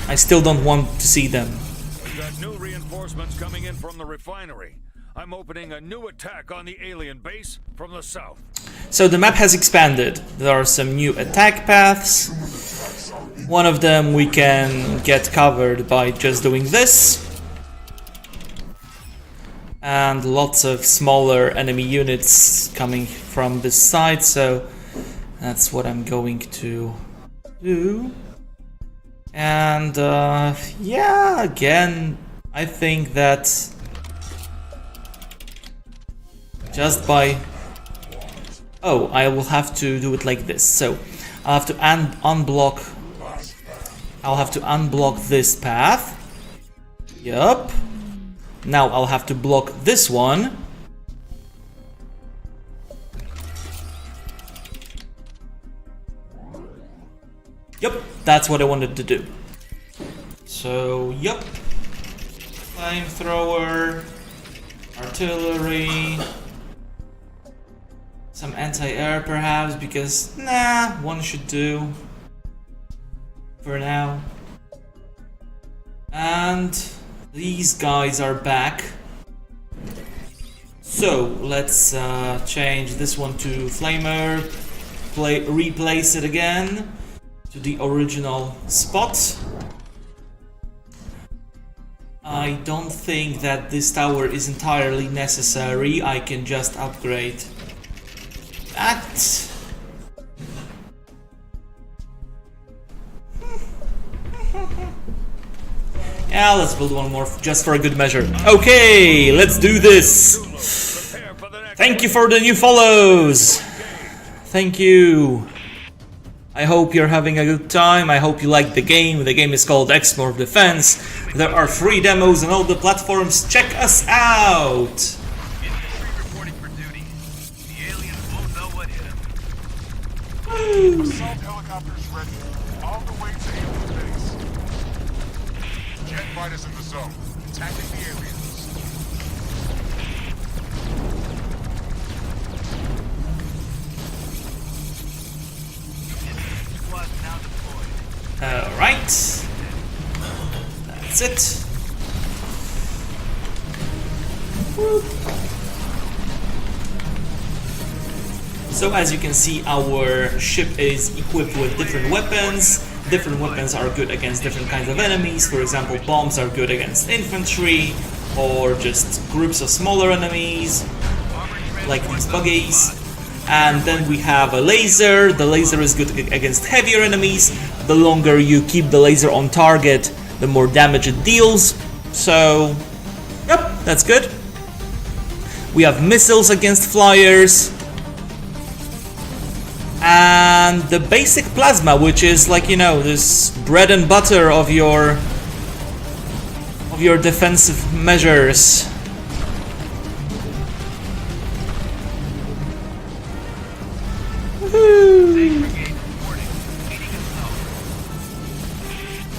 A: I still don't want to see them.
D: We've got new reinforcements coming in from the refinery. I'm opening a new attack on the alien base from the south.
A: So the map has expanded. There are some new attack paths. One of them we can get covered by just doing this. And lots of smaller enemy units coming from this side, so that's what I'm going to do. And yeah, again, I think that just by... Oh, I will have to do it like this. So I'll have to unblock... I'll have to unblock this path. Yup. Now I'll have to block this one. Yup, that's what I wanted to do. So, yup. Flamethrower, artillery, some anti-air perhaps, because nah, one should do for now. And these guys are back. So let's change this one to flamer, replace it again to the original spot. I don't think that this tower is entirely necessary. I can just upgrade that. Yeah, let's build one more just for a good measure. Okay, let's do this. Thank you for the new follows. Thank you. I hope you're having a good time. I hope you like the game. The game is called X-Morph Defense. There are free demos on all the platforms. Check us out.
C: Infantry reporting for duty. The aliens won't know what hit them.
B: Assault helicopters ready. On the way to alien base. Jet fighters in the zone. Attacking the aliens.
C: Squad now deployed.
A: Alright. That's it. So as you can see, our ship is equipped with different weapons. Different weapons are good against different kinds of enemies. For example, bombs are good against infantry or just groups of smaller enemies like these buggies. And then we have a laser. The laser is good against heavier enemies. The longer you keep the laser on target, the more damage it deals. So, yep, that's good. We have missiles against flyers. And the basic plasma, which is like, you know, this bread and butter of your defensive measures.
C: Brigade reporting. Meeting us south.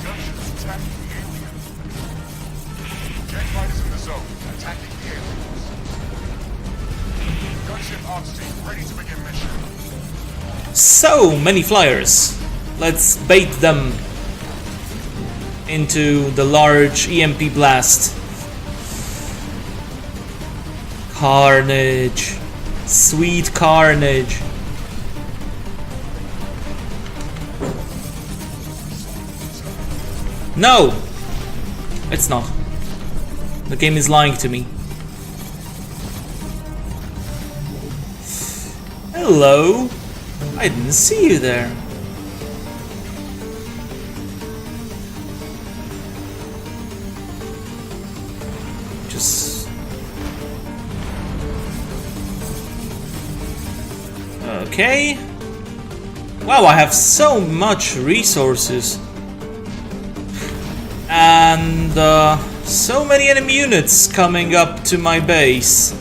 B: Gunships attacking the aliens. Jet fighters in the zone. Attacking the aliens. Gunship ops team ready to begin mission.
A: So many flyers. Let's bait them into the large EMP blast. Carnage. Sweet carnage. No! It's not. The game is lying to me. Hello? I didn't see you there. Just... Okay. Wow, I have so much resources. And so many enemy units coming up to my base.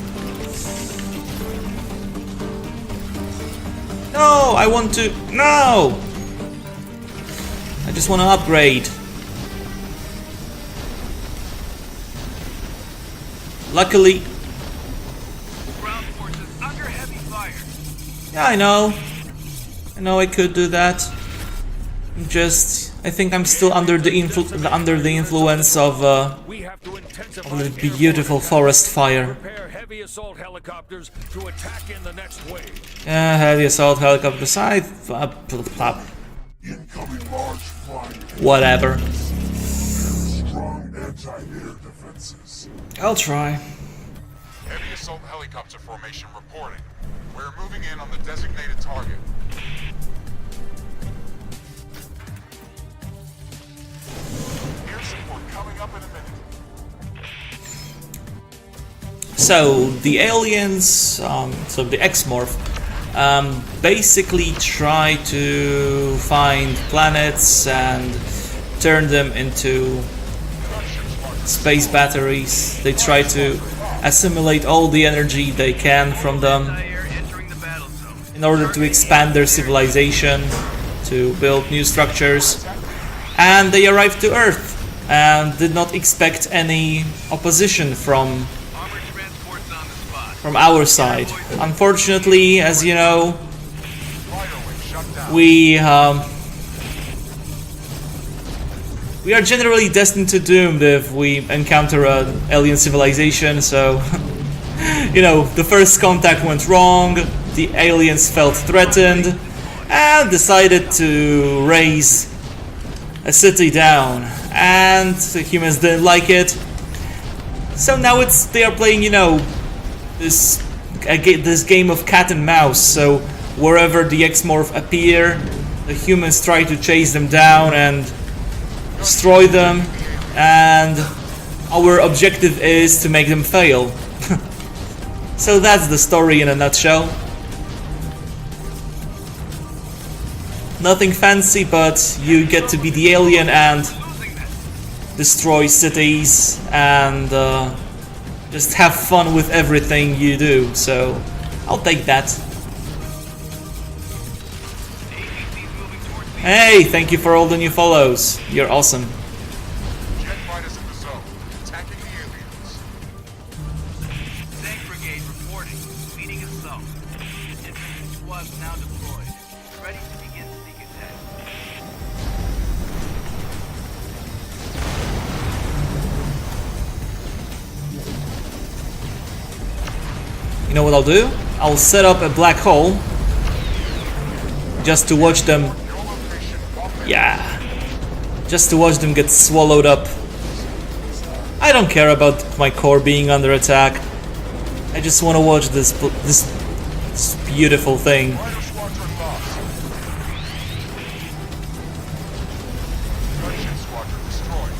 A: No, I want to... No! I just want to upgrade. Luckily...
C: Ground forces under heavy fire.
A: Yeah, I know. I know I could do that. I'm just I think I'm still under the influence of
D: We have to intensify
A: the
D: air
A: beautiful forest fire.
D: Prepare heavy assault helicopters to attack in the next wave.
A: Yeah, heavy assault helicopter side.
B: Incoming large flying.
A: Whatever.
B: Strong anti-air defenses.
A: I'll try.
E: Heavy assault helicopter formation reporting. We're moving in on the designated target. Air support coming up in a minute.
A: So the aliens, so the X-Morph, basically try to find planets and turn them into space batteries. They try to assimilate all the energy they can from them
C: Anti-air entering the battle zone.
A: in order to expand their civilization, to build new structures. And they arrived to Earth and did not expect any opposition from
C: Armored transports on the spot.
A: our side. Unfortunately, as you know,
E: Fire wing shut down.
A: we are generally destined to doom if we encounter an alien civilization, so you know, the first contact went wrong, the aliens felt threatened and decided to raise a city down, and the humans didn't like it. So now they are playing, you know, this game of cat and mouse. So wherever the X-Morph appear, the humans try to chase them down and destroy them, and our objective is to make them fail. So that's the story in a nutshell. Nothing fancy, but you get to be the alien and destroy cities and just have fun with everything you do. So I'll take that. Hey, thank you for all the new follows. You're awesome.
E: Jet fighters in the zone. Attacking the aliens.
C: Tank brigade reporting. Leading assault. Infantry squads now deployed. Ready to begin sneak attack.
A: You know what I'll do? I'll set up a black hole just to watch them.
E: Your location 1 minute.
A: Yeah, just to watch them get swallowed up. I don't care about my core being under attack. I just want to watch this beautiful thing.
E: Fighter squadron lost. Gunship squadron destroyed.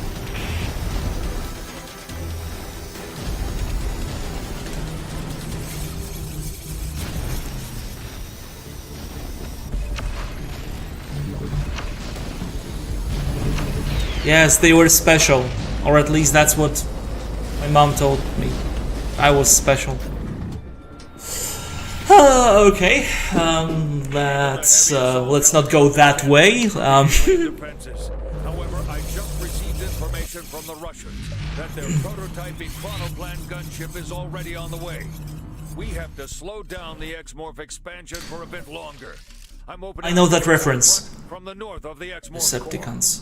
A: Yes, they were special, or at least that's what my mom told me. I was special. Okay, let's not go that way.
D: Defenses. However, I just received information from the Russians that their prototype Chronoplan gunship is already on the way. We have to slow down the X-Morph expansion for a bit longer. I'm opening
A: I know that reference.
D: from the north of the X-Morph core.
A: Decepticons.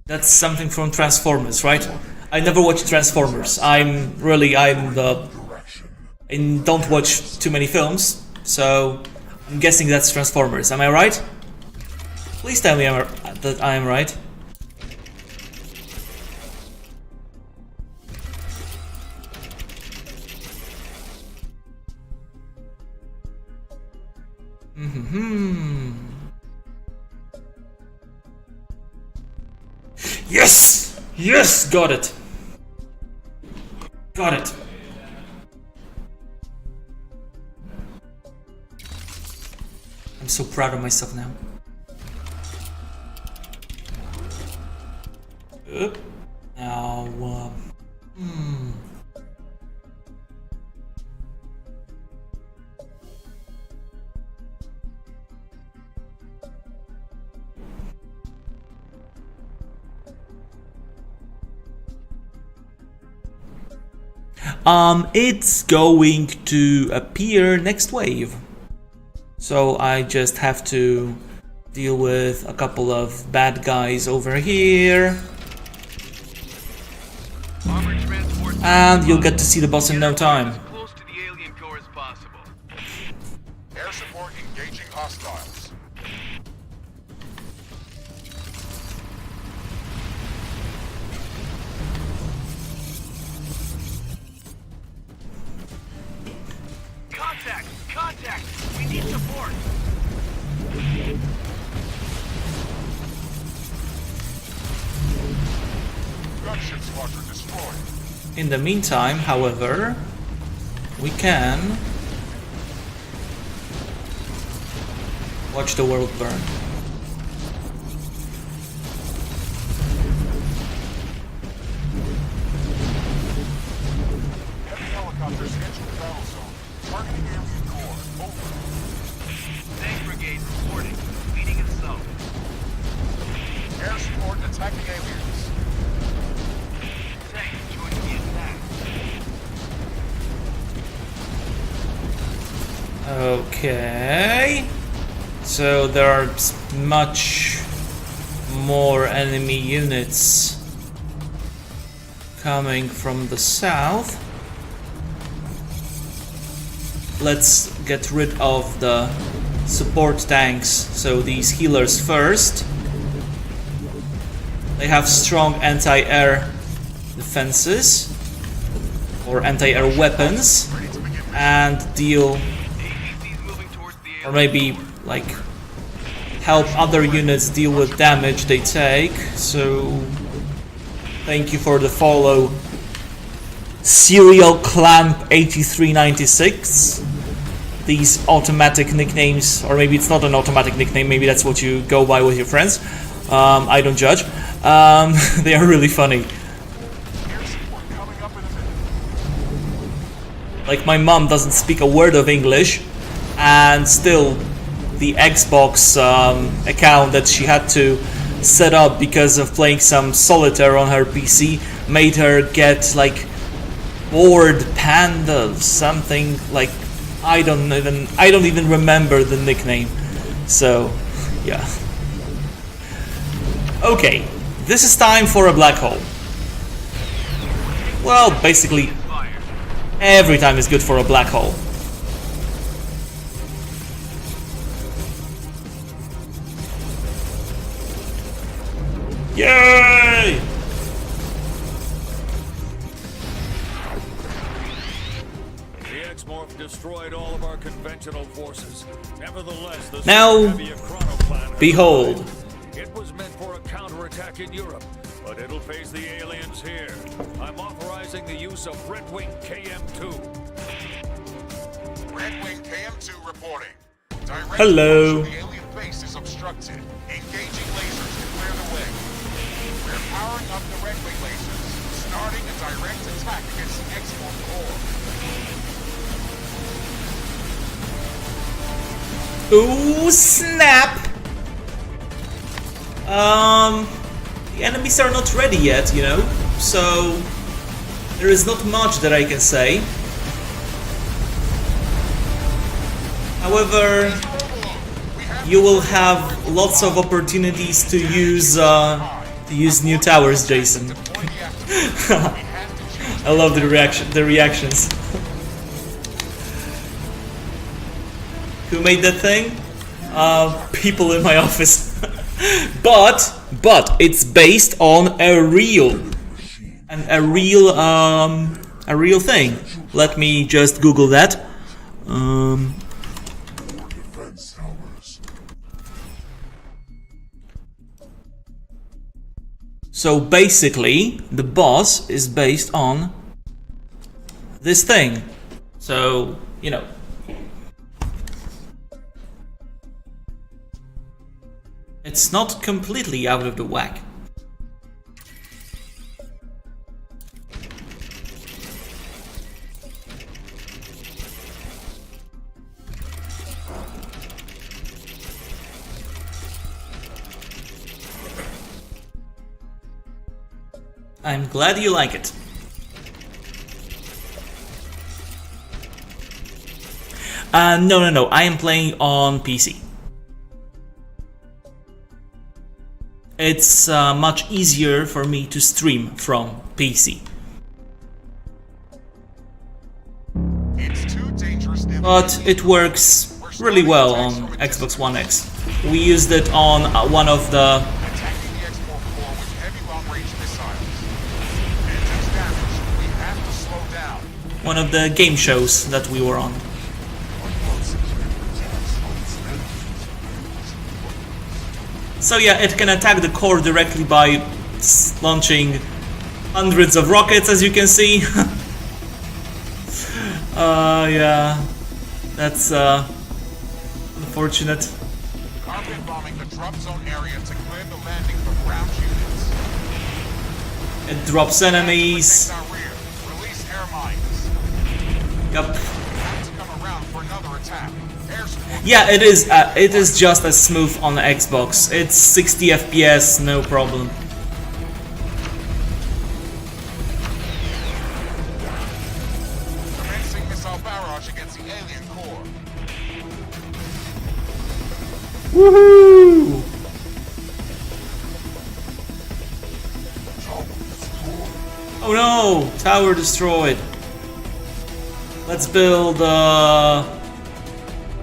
A: That's something from Transformers, right? I never watched Transformers. I don't watch too many films, so I'm guessing that's Transformers. Am I right? Please tell me that I am right. Yes! Yes! Got it. Got it. I'm so proud of myself now. Now, it's going to appear next wave. So I just have to deal with a couple of bad guys over here.
C: Armored transport.
A: And you'll get to see the boss in no time.
C: As close to the alien core as possible.
E: Air support engaging hostiles.
C: Contact! Contact! We need support!
E: Gunship squadron destroyed.
A: In the meantime, however, we can watch the world burn.
E: Heavy helicopters entering the battle zone. Targeting alien core. Over.
C: Tank brigade reporting. Leading us south.
E: Air support attacking aliens.
C: Tank joining the attack.
A: Okay. So there are much more enemy units coming from the south. Let's get rid of the support tanks. So these healers first. They have strong anti-air defenses or anti-air weapons and deal,
C: APC's moving towards the
A: or maybe like help other units deal with damage they take. So thank you for the follow, Serial Clamp 8396. These automatic nicknames, or maybe it's not an automatic nickname, maybe that's what you go by with your friends. I don't judge. They are really funny.
E: Air support coming up in a minute.
A: Like, my mom doesn't speak a word of English, and still the Xbox account that she had to set up because of playing some solitaire on her PC made her get like bored panda something, like I don't even remember the nickname. So yeah. Okay, this is time for a black hole. Well, basically every time is good for a black hole. Yay!
D: The X-Morph destroyed all of our conventional forces. Nevertheless, the
A: Now,
D: heavy chronoplan has
A: behold.
D: arrived. It was meant for a counterattack in Europe, but it'll face the aliens here. I'm authorizing the use of Red Wing KM2.
E: Red Wing KM2 reporting. Direct
A: Hello.
E: approach to the alien base is obstructed. Engaging lasers to clear the way. We're powering up the Red Wing lasers, starting a direct attack against the X-Morph core.
A: Ooh, snap! The enemies are not ready yet, you know, so there is not much that I can say. However, you will have lots of opportunities to use new towers, Jason. I love the reactions. Who made that thing? People in my office. But it's based on a real thing. Let me just Google that.
B: Defense towers.
A: So basically, the boss is based on this thing. So, you know. It's not completely out of the whack. I'm glad you like it. No, I am playing on PC. it's much easier for me to stream from PC.
E: It's too dangerous.
A: But it works really well on Xbox One X. We used it on one of the
E: Attacking the X-Morph core with heavy long-range missiles. Engine's damaged. We have to slow down.
A: game shows that we were on. So yeah, it can attack the core directly by launching hundreds of rockets, as you can see. Yeah, that's unfortunate.
E: Carpet bombing the drop zone area to clear the landing from ground units.
A: It drops enemies.
E: Protect our rear. Release air mines.
A: Yup.
E: Have to come around for another attack. Air support.
A: Yeah, it is. It is just as smooth on the Xbox. It's 60 FPS, no problem.
E: Commencing missile barrage against the alien core.
A: Woohoo! Oh no! Tower destroyed. Let's build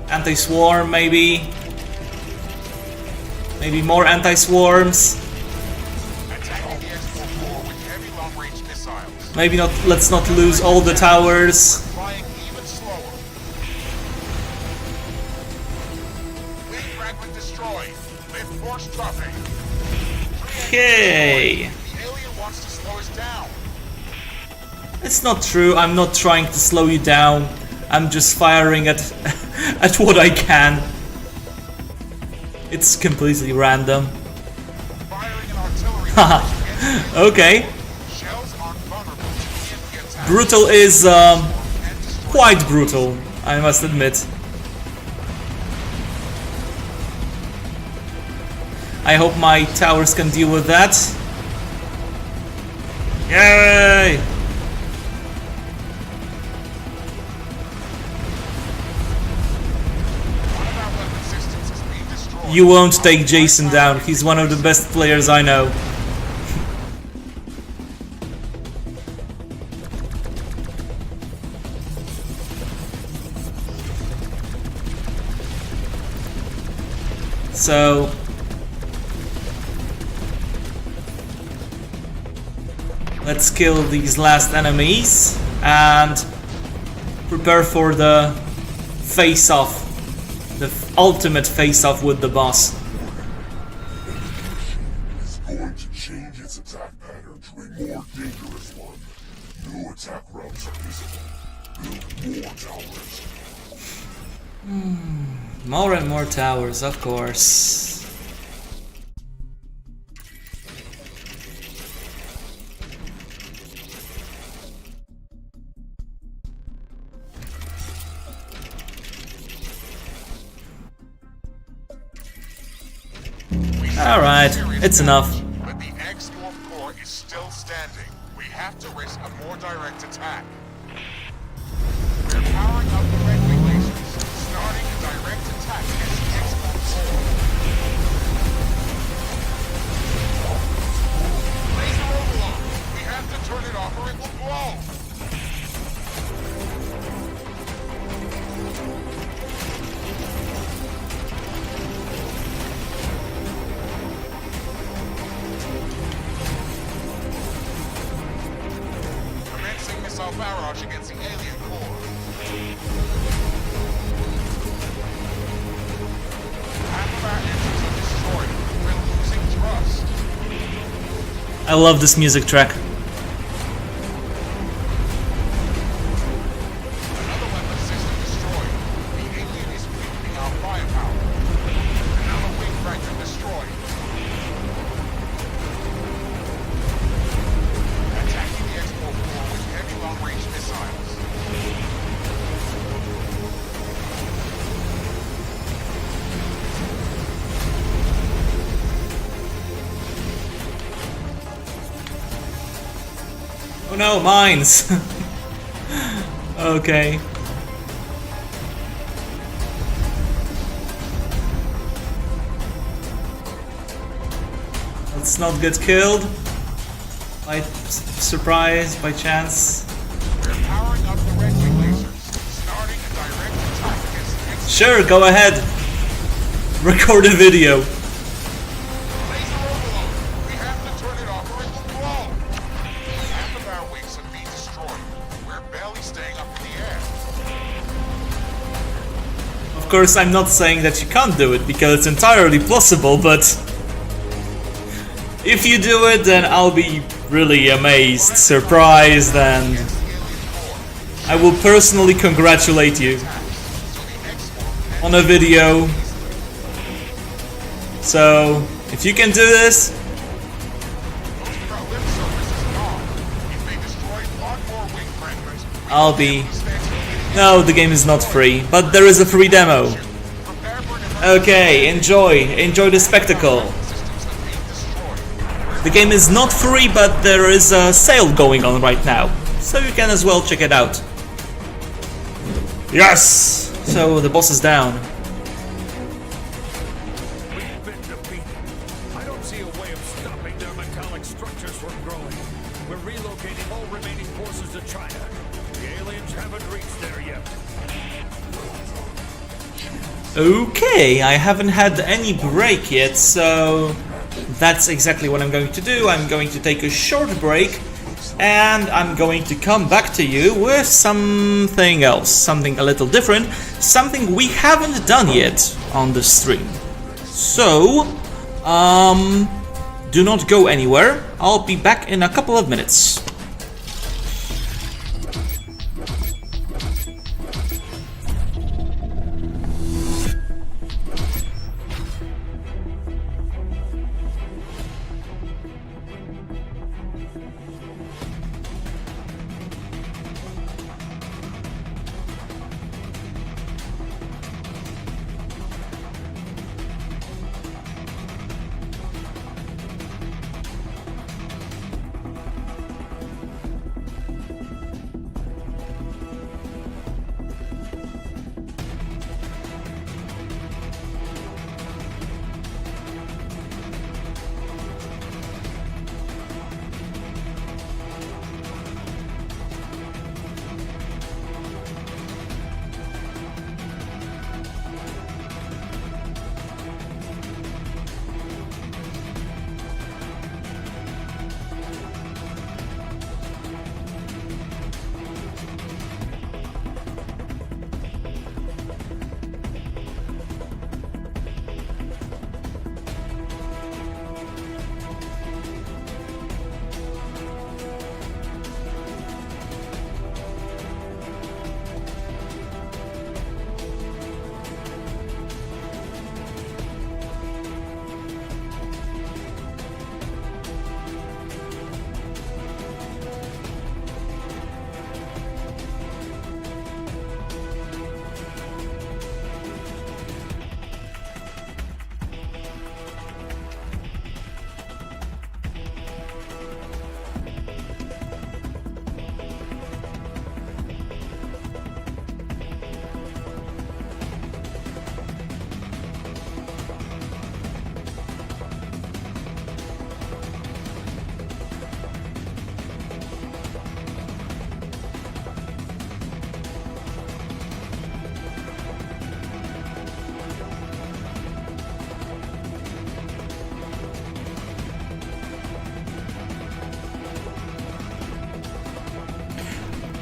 A: anti-swarm, maybe. Maybe more anti-swarms.
E: Attacking the X-Morph core with heavy long-range missiles.
A: Maybe not. Let's not lose all the towers.
E: Flying even slower. Lead fragment destroyed. Lift force dropping.
A: Okay.
E: The alien wants to slow us down.
A: It's not true. I'm not trying to slow you down. I'm just firing at at what I can. It's completely random.
E: Firing an artillery.
A: Haha. Okay.
E: Shells are vulnerable to EMP attack.
A: Brutal is
E: And destroy.
A: quite brutal, I must admit. I hope my towers can deal with that. Yay!
E: One of our weapon systems is being destroyed.
A: You won't take Jason down. He's one of the best players I know. So let's kill these last enemies and prepare for the face-off, the ultimate face-off with the boss.
B: Is going to change its attack pattern to a more dangerous one. New attack routes are visible. Build more towers.
A: More and more towers, of course. Alright, it's enough.
E: But the X-Morph core is still standing. We have to risk a more direct attack. We're powering up the red wing lasers, starting a direct attack against the X-Morph core. Laser overload! We have to turn it off or it will blow! Commencing missile barrage against the alien core. Half of our engines are destroyed. We're losing thrust.
A: I love this music track.
E: Another weapon system destroyed. The alien is weakening our firepower. Another wing fragment destroyed. Attacking the X-Morph core with heavy long-range missiles.
A: Oh no, mines! Okay. Let's not get killed by surprise, by chance.
E: We're powering up the red wing lasers, starting a direct attack against the X-Morph.
A: Sure, go ahead. Record a video.
E: Laser overload. We have to turn it off or it will blow. Half of our wings have been destroyed. We're barely staying up in the air.
A: Of course, I'm not saying that you can't do it, because it's entirely possible, but if you do it, then I'll be really amazed, surprised, and I will personally congratulate you on a video. So, if you can do this,
E: Most of our limb surface is gone. If they destroy one more wing fragment,
A: I'll be... No, the game is not free, but there is a free demo.
E: prepare for an
A: Okay, enjoy the spectacle.
E: systems have been destroyed.
A: The game is not free, but there is a sale going on right now, so you can as well check it out. Yes! So the boss is down.
D: We've been defeated. I don't see a way of stopping their metallic structures from growing. We're relocating all remaining forces to China. The aliens haven't reached there yet.
A: Okay, I haven't had any break yet, so that's exactly what I'm going to do. I'm going to take a short break, and I'm going to come back to you with something else, something a little different, something we haven't done yet on the stream. So, do not go anywhere. I'll be back in a couple of minutes.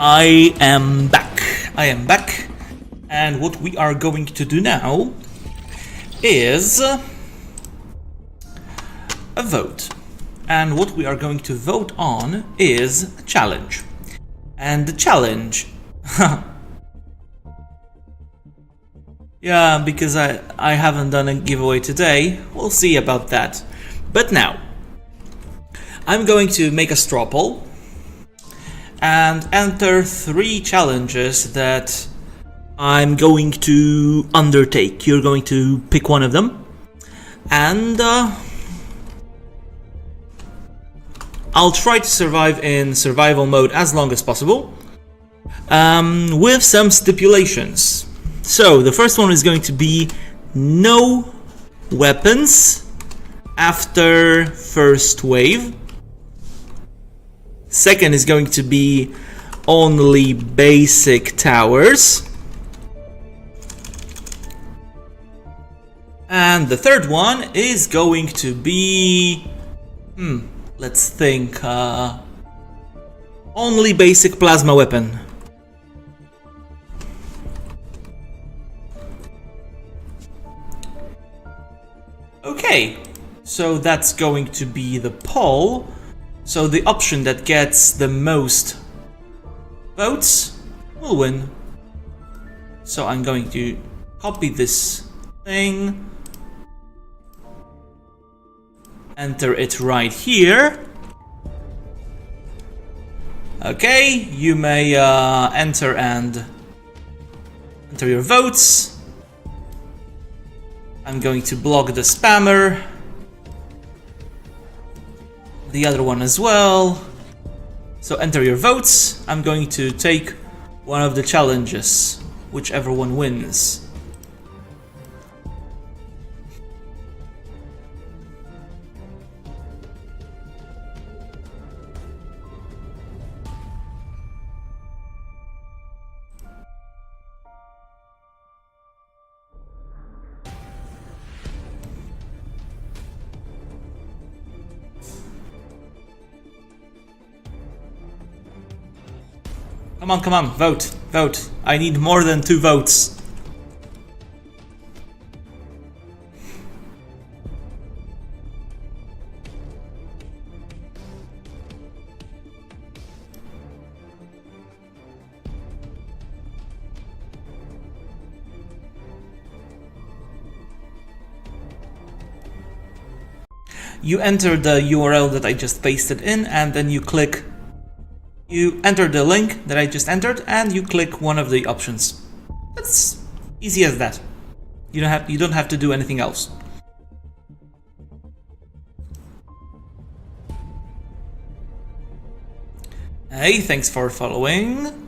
A: I am back, and what we are going to do now is a vote, and what we are going to vote on is a challenge, and the challenge yeah, because I haven't done a giveaway today, we'll see about that. But now I'm going to make a straw poll and enter 3 challenges that I'm going to undertake. You're going to pick one of them, and I'll try to survive in survival mode as long as possible, with some stipulations. So the first one is going to be no weapons after first wave. Second is going to be only basic towers. And the third one is going to be... let's think... only basic plasma weapon. Okay, so that's going to be the poll. So the option that gets the most votes will win. So I'm going to copy this thing, enter it right here. Okay, you may enter your votes. I'm going to block the spammer, the other one as well. So enter your votes. I'm going to take one of the challenges, whichever one wins. Come on, vote, vote. I need more than 2 votes. You enter the URL that I just pasted in, and then you enter the link that I just entered, and you click one of the options. That's easy as that. You don't have to do anything else. Hey, thanks for following.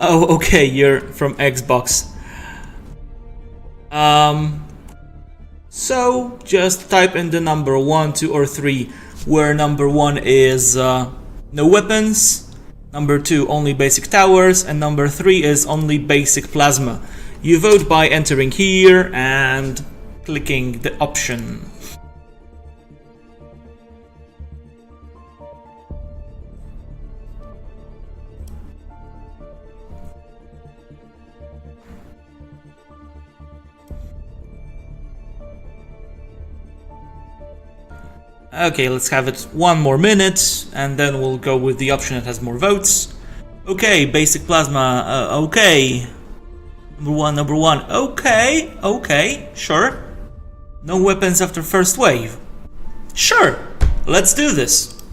A: Oh, okay, you're from Xbox. So just type in the number 1, 2, or 3, where number 1 is no weapons, number 2 only basic towers, and number 3 is only basic plasma. You vote by entering here and clicking the option. Okay, let's have it 1 more minute, and then we'll go with the option that has more votes. Okay, basic plasma, okay. Number one, okay, sure. No weapons after first wave. Sure, let's do this.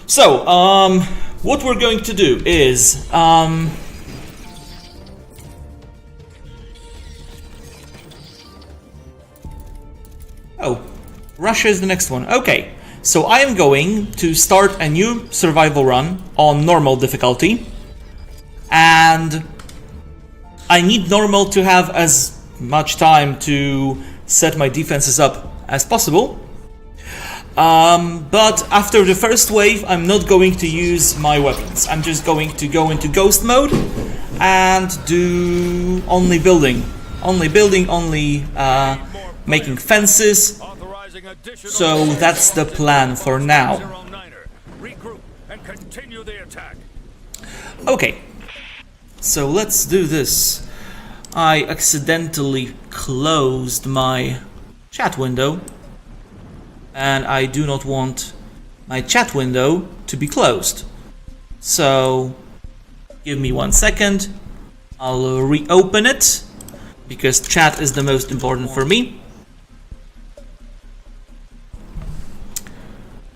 A: So, what we're going to do is, Russia is the next one. Okay, so I am going to start a new survival run on normal difficulty, and I need normal to have as much time to set my defenses up as possible. But after the first wave, I'm not going to use my weapons. I'm just going to go into ghost mode and do only building, only making fences. So that's the plan for now.
D: Regroup and continue the attack.
A: Okay, so let's do this. I accidentally closed my chat window, and I do not want my chat window to be closed. So give me 1 second. I'll reopen it because chat is the most important for me.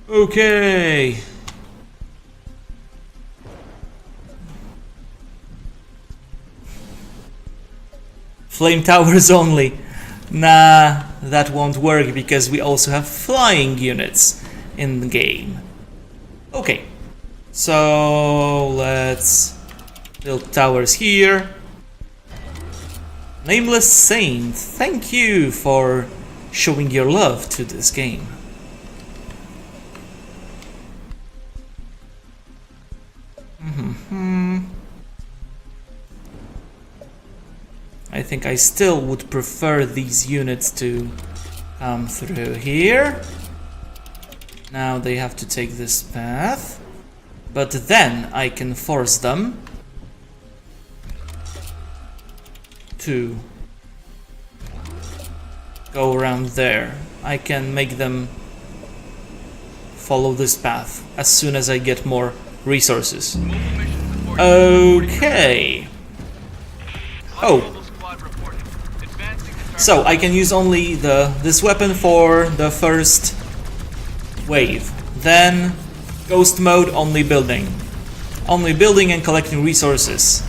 A: Okay. Flame towers only. Nah, that won't work because we also have flying units in the game. Okay, so let's build towers here. Nameless Saint, thank you for showing your love to this game. I think I still would prefer these units to come through here. Now they have to take this path, but then I can force them to go around there. I can make them follow this path as soon as I get more resources. Okay. Oh. So I can use only this weapon for the first wave. Then ghost mode, only building. Only building and collecting resources.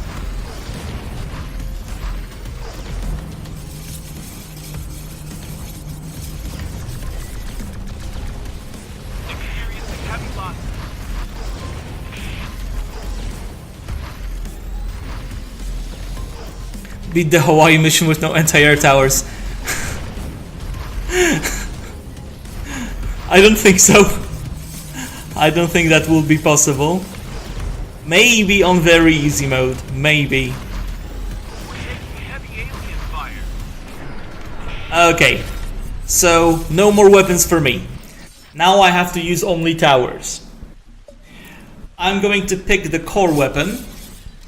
A: Beat the Hawaii mission with no anti-air towers. I don't think so. I don't think that will be possible. Maybe on very easy mode. Maybe. Okay. So, no more weapons for me. Now I have to use only towers. I'm going to pick the core weapon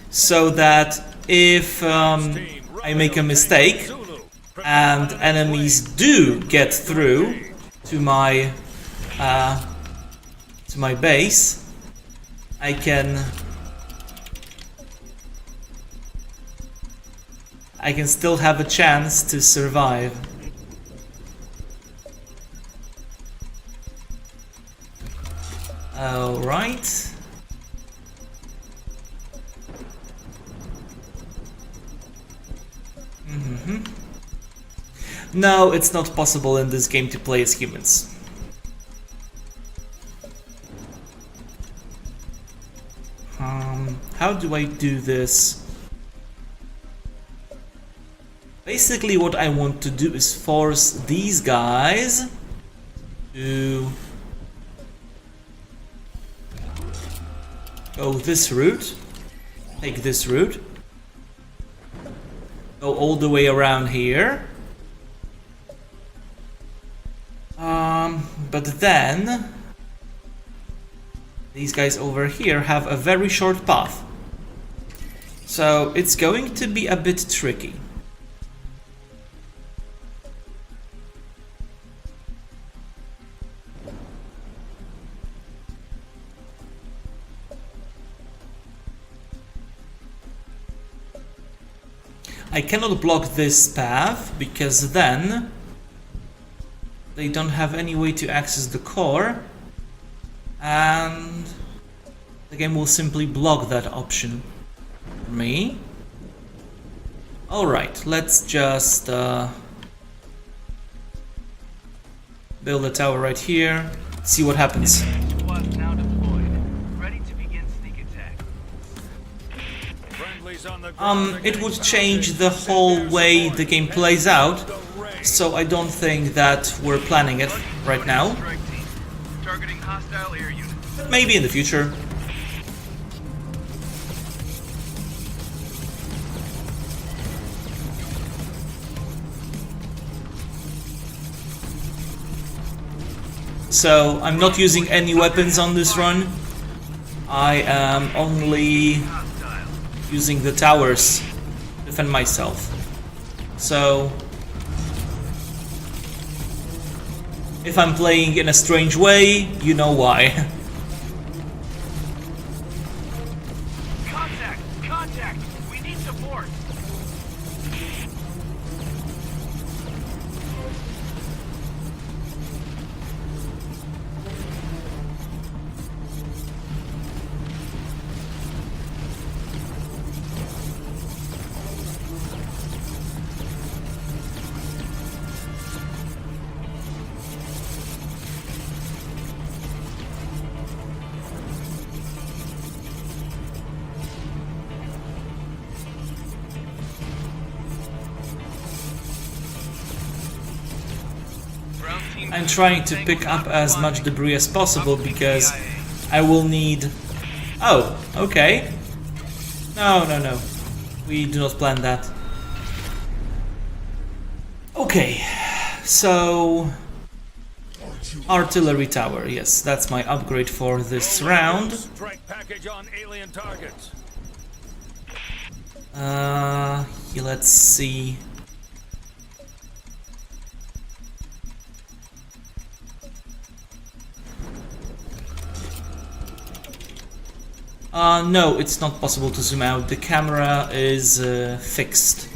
A: so that if I make a mistake and enemies do get through to my base, I can still have a chance to survive. All right. No, it's not possible in this game to play as humans. How do I do this? Basically what I want to do is force these guys to go this route, take this route, go all the way around here. But then these guys over here have a very short path. So it's going to be a bit tricky. I cannot block this path because then they don't have any way to access the core, and the game will simply block that option for me. Alright, let's just build a tower right here, see what happens. It would change the whole way the game plays out, so I don't think that we're planning it right now. But maybe in the future. So I'm not using any weapons on this run. I am only using the towers to defend myself. So if I'm playing in a strange way, you know why.
C: Contact! Contact! We need support!
A: I'm trying to pick up as much debris as possible because I will need... Oh, okay. No, no, no. We do not plan that. Okay, so... Artillery tower, yes, that's my upgrade for this round.
D: Strike package on alien targets.
A: Yeah, let's see. No, it's not possible to zoom out. The camera is fixed.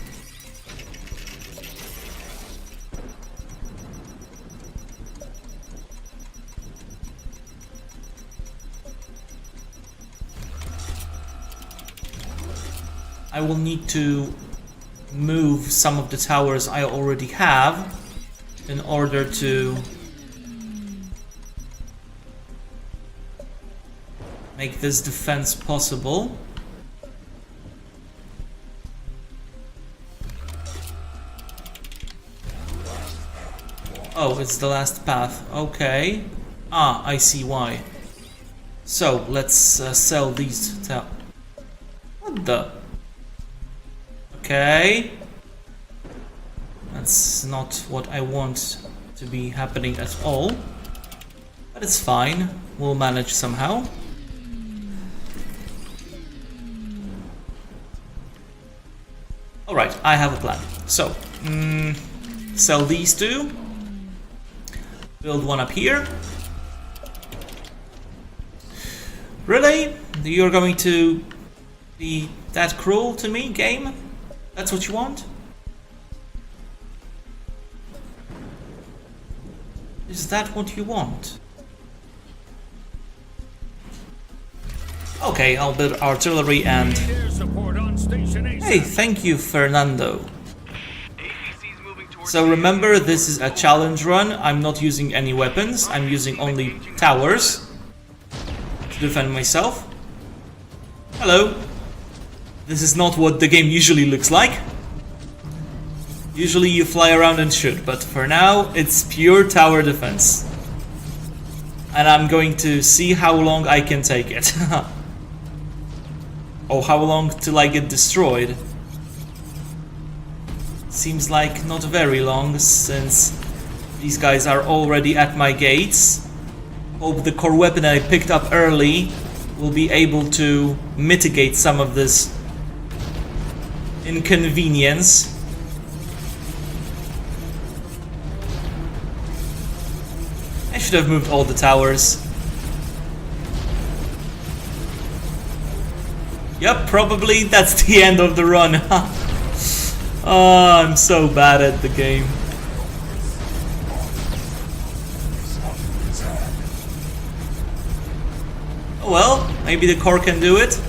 A: I will need to move some of the towers I already have in order to make this defense possible. Oh, it's the last path. Okay. Ah, I see why. So, let's sell these What the? Okay. That's not what I want to be happening at all. But it's fine. We'll manage somehow. Alright, I have a plan. So, sell these two. Build one up here. Really? You're going to be that cruel to me, game? That's what you want? Is that what you want? Okay, I'll build artillery and... Hey, thank you, Fernando. So remember, this is a challenge run. I'm not using any weapons. I'm using only towers to defend myself. Hello. This is not what the game usually looks like. Usually you fly around and shoot, but for now it's pure tower defense. And I'm going to see how long I can take it. Or how long till I get destroyed. Seems like not very long, since these guys are already at my gates. Hope the core weapon I picked up early will be able to mitigate some of this inconvenience. I should have moved all the towers. Yep, probably that's the end of the run. Oh, I'm so bad at the game. Oh well, maybe the core can do it.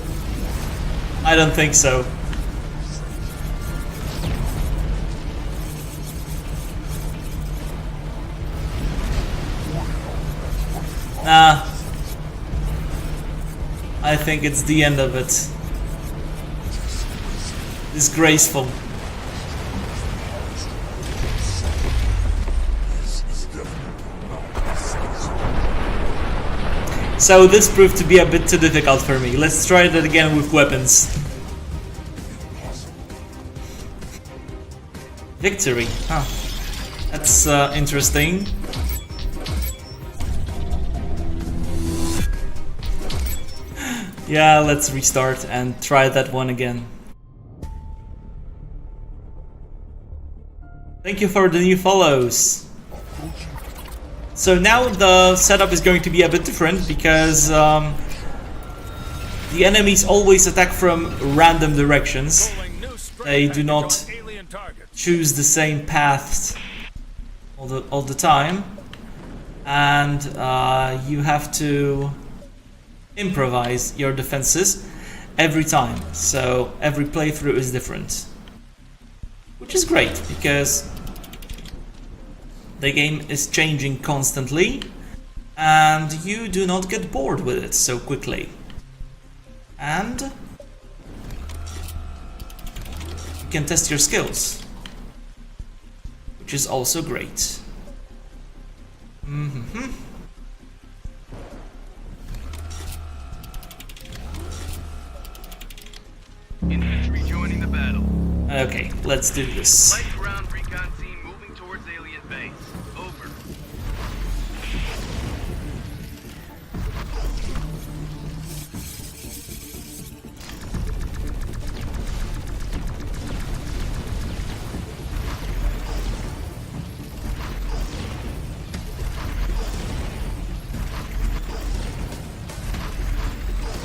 A: I don't think so. Nah. I think it's the end of it. Disgraceful. So this proved to be a bit too difficult for me. Let's try that again with weapons. Victory. Huh. That's interesting. Yeah, let's restart and try that one again. Thank you for the new follows. So now the setup is going to be a bit different because the enemies always attack from random directions. They do not choose the same paths all the time, and you have to improvise your defenses every time. So every playthrough is different, which is great because the game is changing constantly and you do not get bored with it so quickly. And you can test your skills, which is also great.
C: Infantry joining the battle.
A: Okay, let's do this.
C: Light ground recon team moving towards alien base. Over.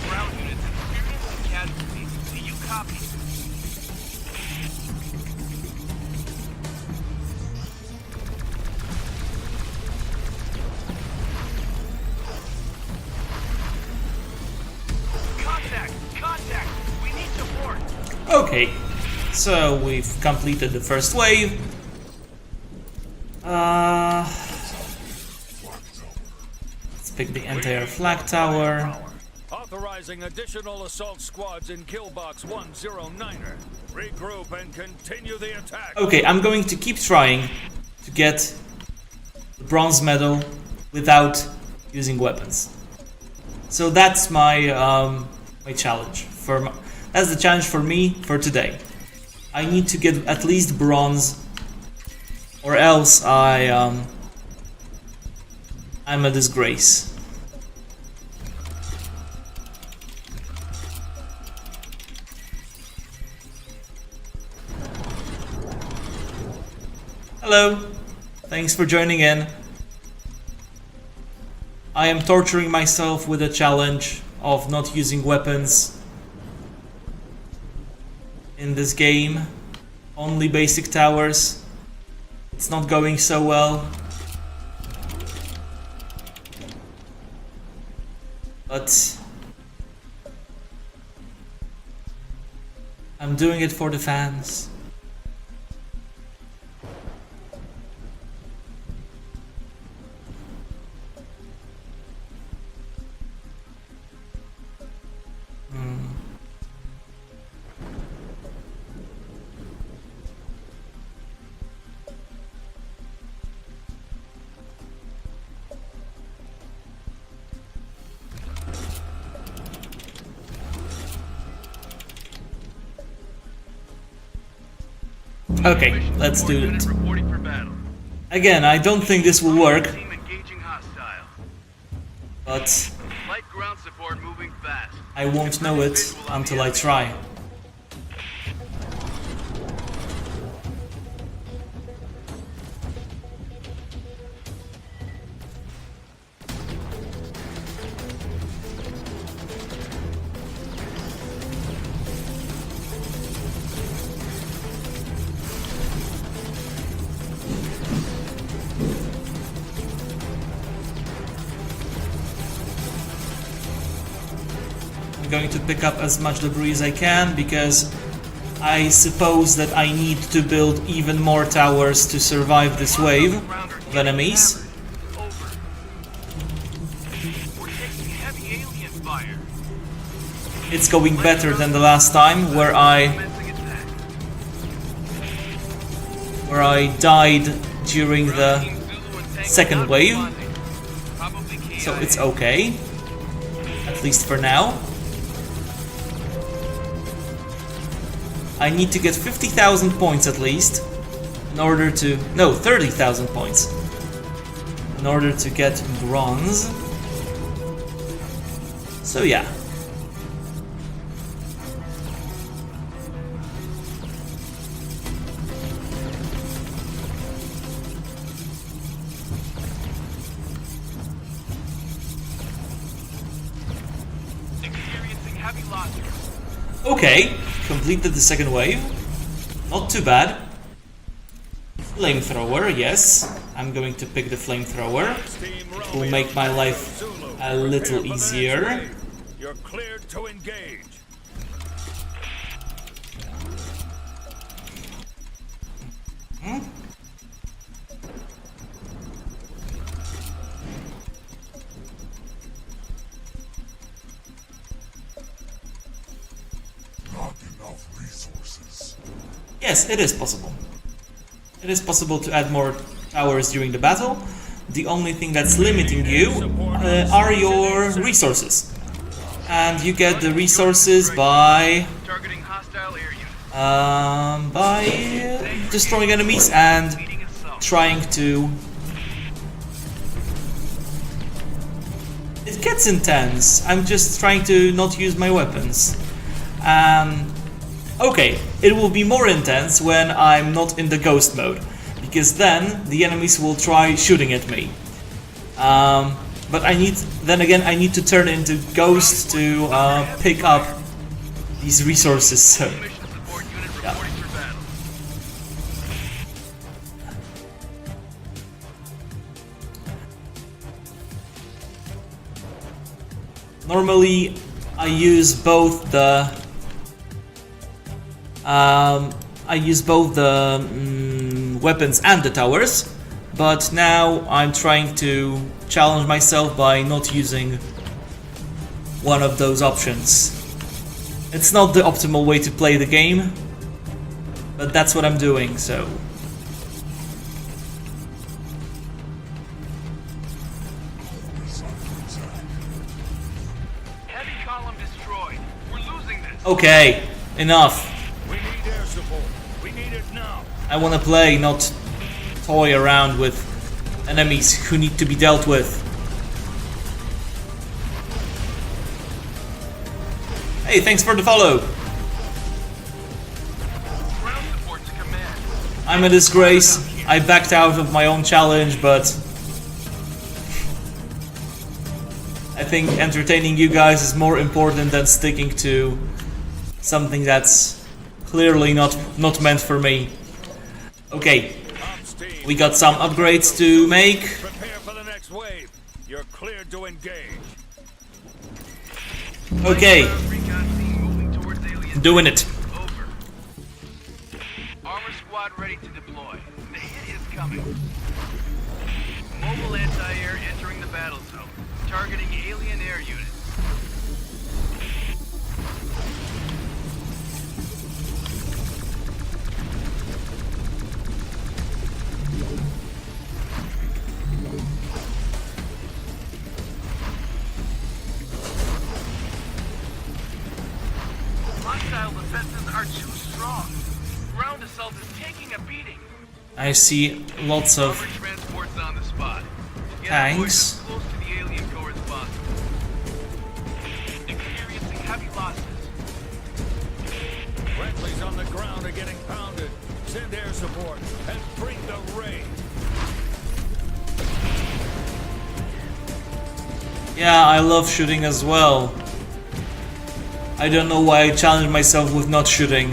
C: Ground units, experience and casualties. Do you copy? Contact! Contact! We need support!
A: Okay, so we've completed the first wave. Let's pick the entire flag tower.
D: Authorizing additional assault squads in Killbox 109er. Regroup and continue the attack.
A: Okay, I'm going to keep trying to get the bronze medal without using weapons. So that's my my challenge. That's the challenge for me for today. I need to get at least bronze, or else I'm a disgrace. Hello, thanks for joining in. I am torturing myself with a challenge of not using weapons in this game. Only basic towers. It's not going so well. But I'm doing it for the fans. Okay, let's do it.
C: Reporting for battle.
A: Again, I don't think this will work,
C: Team engaging hostile.
A: but
C: Light ground support moving fast.
A: I won't know it until I try. I'm going to pick up as much debris as I can because I suppose that I need to build even more towers to survive this wave of enemies.
C: Over. We're taking heavy alien fire.
A: It's going better than the last time where I
C: Commencing attack.
A: died during the
C: Team Zulu and Tango
A: second
C: not
A: wave.
C: responding. Probably
A: So
C: KIA.
A: it's okay, at least for now. I need to get 50,000 points at least in order to... no, 30,000 points in order to get bronze. So yeah.
C: Experiencing heavy losses.
A: Okay, completed the second wave. Not too bad. Flamethrower, yes. I'm going to pick the flamethrower. It will make my life a little easier.
D: You're cleared to engage.
B: Not enough resources.
A: Yes, it is possible. It is possible to add more towers during the battle, the only thing that's limiting you are your resources. And you get the resources by
C: Targeting hostile air units.
A: destroying enemies and
C: Meeting itself.
A: trying to... It gets intense. I'm just trying to not use my weapons. Okay, it will be more intense when I'm not in the ghost mode, because then the enemies will try shooting at me. But I need to turn into ghost to pick up these resources. So
C: Mission support unit
A: yeah.
C: reporting for battle.
A: normally I use both the weapons and the towers, but now I'm trying to challenge myself by not using one of those options. It's not the optimal way to play the game, but that's what I'm doing, so...
C: Heavy column destroyed. We're losing this.
A: Okay, enough.
D: We need air support. We need it now.
A: I wanna play, not toy around with enemies who need to be dealt with. Hey, thanks for the follow.
C: Ground support to command.
A: I'm a disgrace. I backed out of my own challenge, but I think entertaining you guys is more important than sticking to something that's clearly not meant for me. Okay, we got some upgrades to make.
D: Prepare for the next wave. You're cleared to engage.
A: Okay,
C: Recon team moving towards alien.
A: doing it.
C: Over. Armor squad ready to deploy. The hit is coming. Mobile anti-air entering the battle zone. Targeting alien air units. Hostile defenses are too strong. Ground assault is taking a beating.
A: I see lots of
C: Armored transports on the spot. Get
A: tanks.
C: aboard as close to the alien core as possible. Experiencing heavy losses.
D: Bradley's on the ground are getting pounded. Send air support and bring the rain.
A: Yeah, I love shooting as well. I don't know why I challenged myself with not shooting.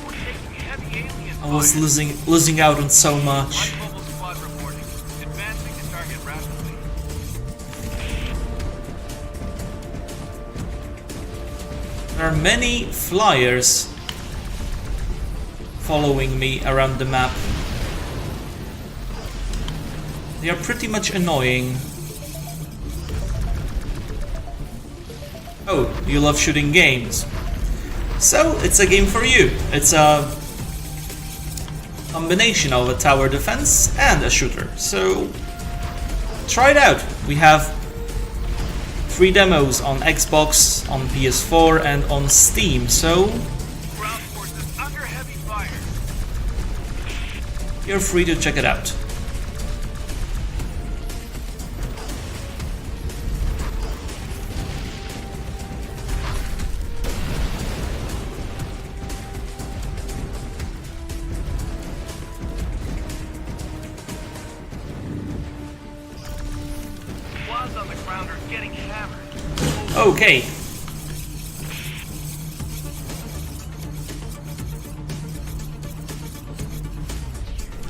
C: We're taking heavy alien
A: I was
C: fire.
A: losing out on so much.
C: Light mobile squad reporting. Advancing to target rapidly.
A: There are many flyers following me around the map. They are pretty much annoying. Oh, you love shooting games. So, it's a game for you. It's a combination of a tower defense and a shooter. So, try it out. We have free demos on Xbox, on PS4 and on Steam, so
C: Ground forces under heavy fire.
A: you're free to check it out.
C: Squads on the ground are getting hammered.
A: Okay.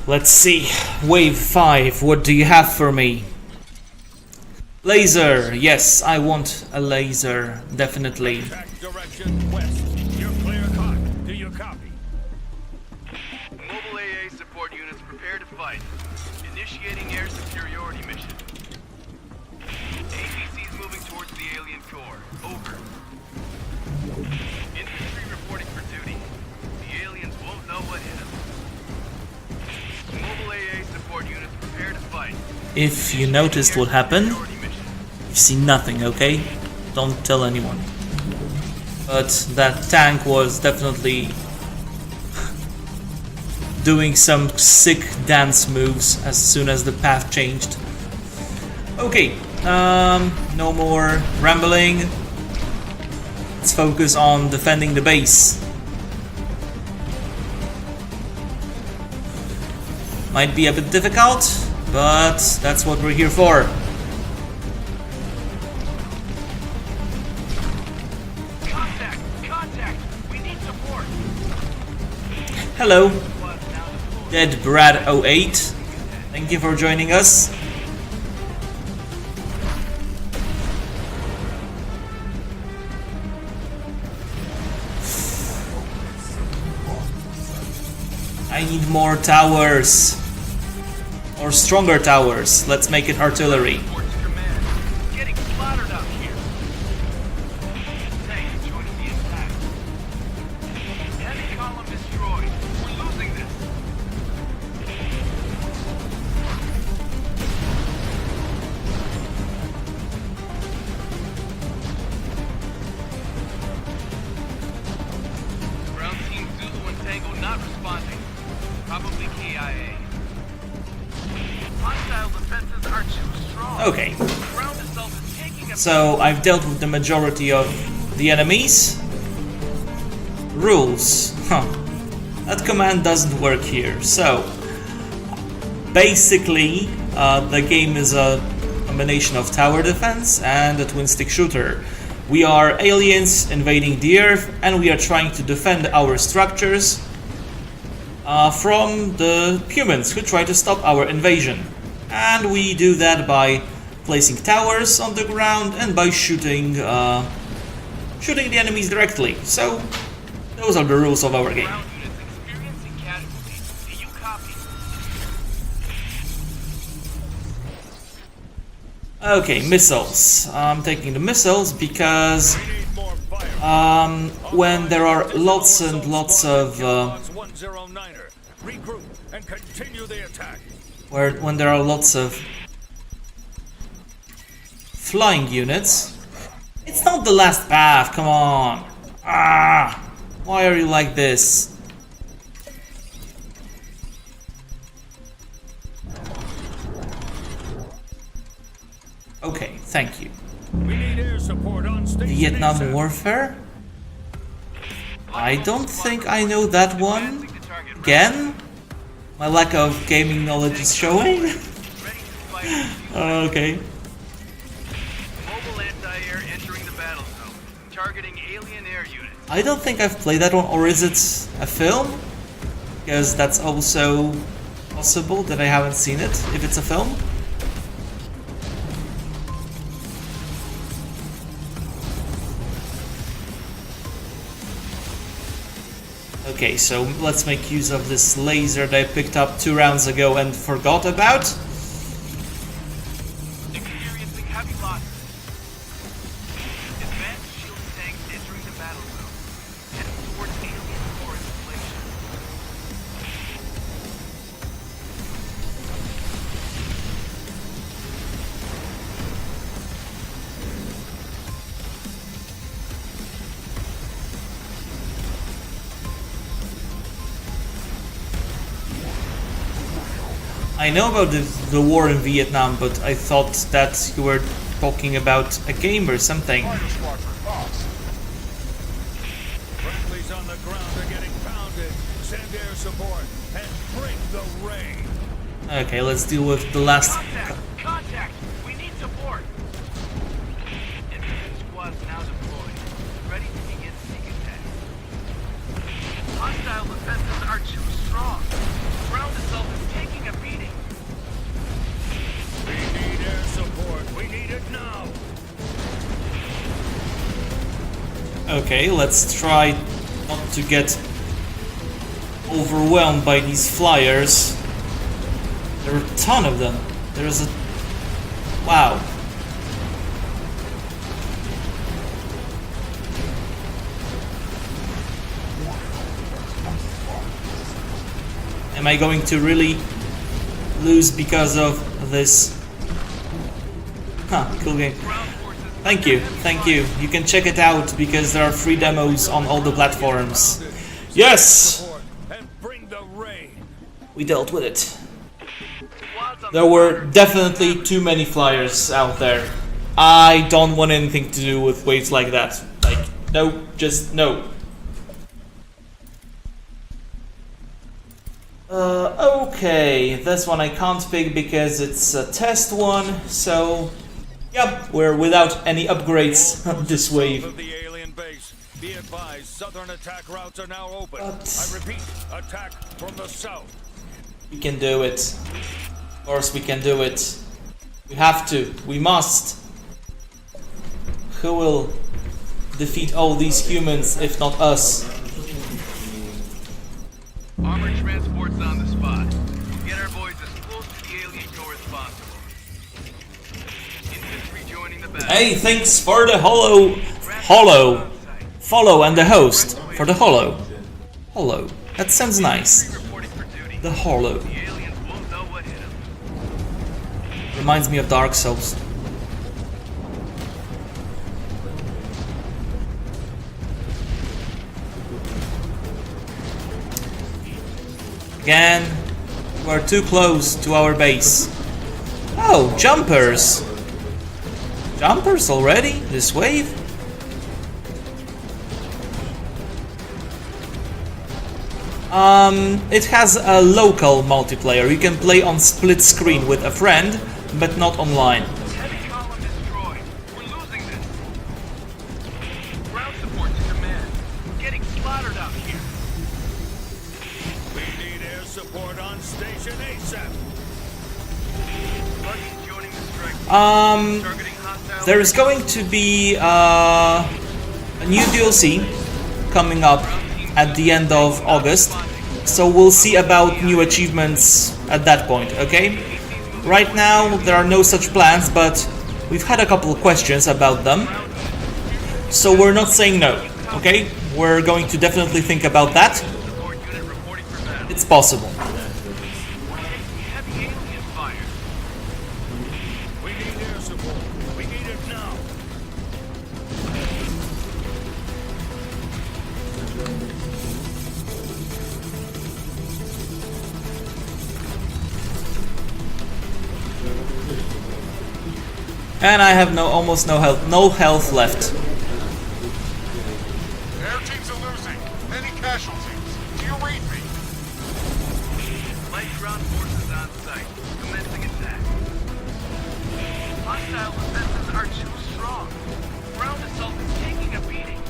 A: Let's see. Wave 5, what do you have for me? Laser. Yes, I want a laser. Definitely.
D: Attack direction west. You're clear hot. Do you copy?
C: Mobile AA support units prepare to fight. Initiating air superiority mission. APCs moving towards the alien core. Over. Infantry reporting for duty. The aliens won't know what hit them. Mobile AA support units prepare
A: if you noticed what happened, you've seen nothing, okay? Don't tell anyone. But that tank was definitely doing some sick dance moves as soon as the path changed. Okay, no more rambling. Let's focus on defending the base. Might be a bit difficult, but that's what we're here for.
C: Contact! Contact! We need support!
A: Hello, Dead Brad 08. Thank you for joining us. I need more towers. Or stronger towers. Let's make it artillery.
C: Force command. Getting slaughtered out here. Tank joining the attack. Heavy column destroyed. We're losing this. Ground team Zulu and Tango not responding. Probably KIA. Hostile defenses are too strong.
A: Okay,
C: Ground assault is taking a
A: so I've dealt with the majority of the enemies. Rules. Huh. That command doesn't work here. So, basically, the game is a combination of tower defense and a twin stick shooter. We are aliens invading the Earth, and we are trying to defend our structures from the humans who try to stop our invasion. And we do that by placing towers on the ground and by shooting shooting the enemies directly. So those are the rules of our game.
C: ground units experiencing casualties. Do you copy?
A: Okay, missiles. I'm taking the missiles because
D: We need more fire.
A: when there are lots and lots of
D: 109er. Regroup and continue the attack.
A: when there are lots of flying units. It's not the last path, come on. Ah, why are you like this? Okay, thank you.
D: We need air support on station.
A: Vietnam
D: ASAP.
A: Warfare? I don't think I know that one. Again? My lack of gaming knowledge is showing?
C: Ready to fight.
A: Okay.
C: Mobile anti-air entering the battle zone. Targeting alien air units.
A: I don't think I've played that one, or is it a film? Because that's also possible that I haven't seen it, if it's a film. Okay, so let's make use of this laser that I picked up 2 rounds ago and forgot about.
C: Experiencing heavy losses. Advanced shield tanks entering the battle zone. Heading towards alien core installation.
A: I know about the war in Vietnam, but I thought that you were talking about a game or something.
E: Fighter squadron lost.
D: Friendlies on the ground are getting pounded. Send air support and bring the rain.
A: Okay, let's deal with the last.
C: Contact! Contact! We need support! Infantry squads now deployed. Ready to begin sneak attack. Hostile defenses are too strong. Ground assault is taking a beating.
D: We need air support. We need it now.
A: Okay, let's try not to get overwhelmed by these flyers. There are a ton of them. There's a... Wow. Am I going to really lose because of this Cool game. Thank you, thank you. You can check it out because there are free demos on all the platforms. Yes!
D: And bring the rain.
A: We dealt with it. There were definitely too many flyers out there. I don't want anything to do with waves like that. Like, no, just no. Okay, this one I can't pick because it's a test one, so... Yep, we're without any upgrades on this wave.
D: Of the alien base. Be advised, southern attack routes are now open.
A: But-
D: I repeat, attack from the south.
A: We can do it. Of course we can do it. We have to. We must. Who will defeat all these humans if not us?
C: Armored transport's on the spot. Get our boys as close to the alien core as possible. Infantry joining the battle.
A: Hey, thanks for the hollow follow and the host for the hollow. Hollow. That sounds nice.
C: Reporting for duty.
A: The hollow.
C: The aliens won't know what hit them.
A: Reminds me of Dark Souls. Again, we're too close to our base. Oh, jumpers! Jumpers already? This wave? It has a local multiplayer. You can play on split screen with a friend, but not online.
C: Heavy column destroyed. We're losing this. Ground support to command. We're getting slaughtered out here.
D: We need air support on station ASAP.
C: Buggy's joining the strike team. Targeting hostile.
A: There is going to be a new DLC coming up at the end of August, so we'll see about new achievements at that point, okay? Right now there are no such plans, but we've had a couple of questions about them, so we're not saying no, okay? We're going to definitely think about that.
C: Support unit reporting for battle.
A: It's possible.
C: Heavy alien fire.
D: We need air support. We need it now.
A: And I have almost no health left.
E: Air teams are losing. Many casualties. Do you read me?
C: Light ground forces on site. Commencing attack. Hostile defenses are too strong. Ground assault is taking a beating.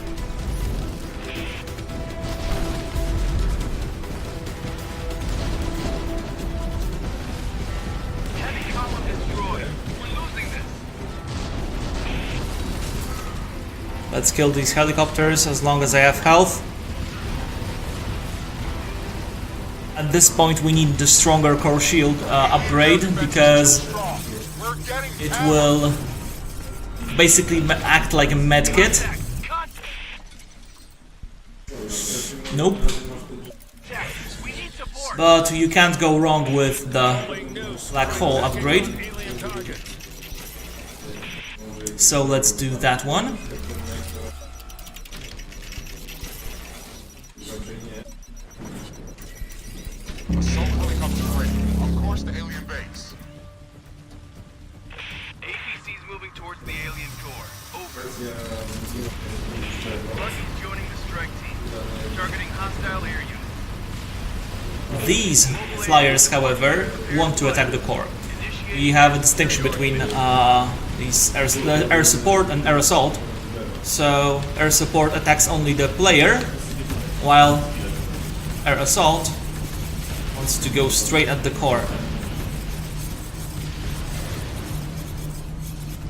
C: Heavy column destroyed. We're losing this.
A: Let's kill these helicopters as long as I have health. At this point we need the stronger core shield upgrade because
E: Strong. We're getting
A: it
E: hammered.
A: will basically act like a med kit.
C: Contact.
A: Nope.
C: We need support.
A: But you can't go wrong with the black hole upgrade.
D: Alien target.
A: So let's do that one.
E: Assault helicopter ready. On course to alien base.
C: APC's moving towards the alien core. Over. Buggy's joining the strike team. Targeting hostile air units.
A: These flyers, however, want to attack the core. We have a distinction between these air support and air assault. So air support attacks only the player, while air assault wants to go straight at the core.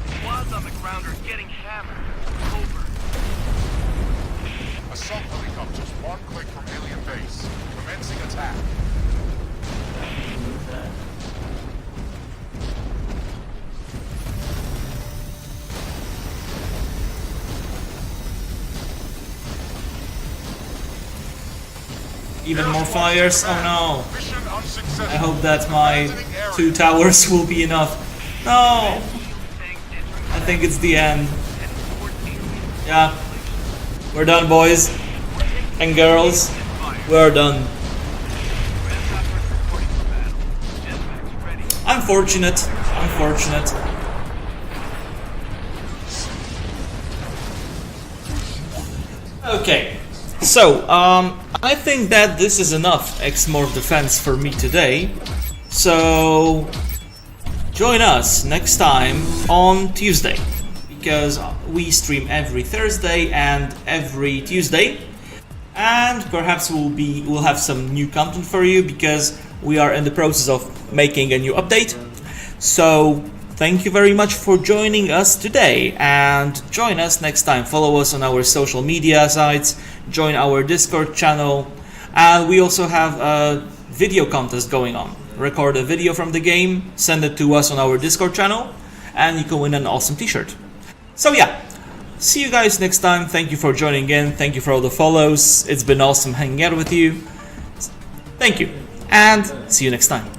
C: Squads on the ground are getting hammered. Over.
E: Assault helicopters one click from alien base. Commencing attack.
A: Even more flyers? Oh no!
E: Mission unsuccessful.
A: I hope that my 2 towers will be enough. No!
C: Tank
A: think it's the end. Yeah. We're done, boys and girls. We're done. Unfortunate. Unfortunate. Okay. So, I think that this is enough X-Morph defense for me today. So, join us next time on Tuesday, because we stream every Thursday and every Tuesday, and perhaps we'll have some new content for you because we are in the process of making a new update. So, thank you very much for joining us today, and join us next time. Follow us on our social media sites, join our Discord channel, and we also have a video contest going on. Record a video from the game, send it to us on our Discord channel, and you can win an awesome t-shirt. So yeah, see you guys next time. Thank you for joining in, thank you for all the follows, it's been awesome hanging out with you. Thank you, and see you next time.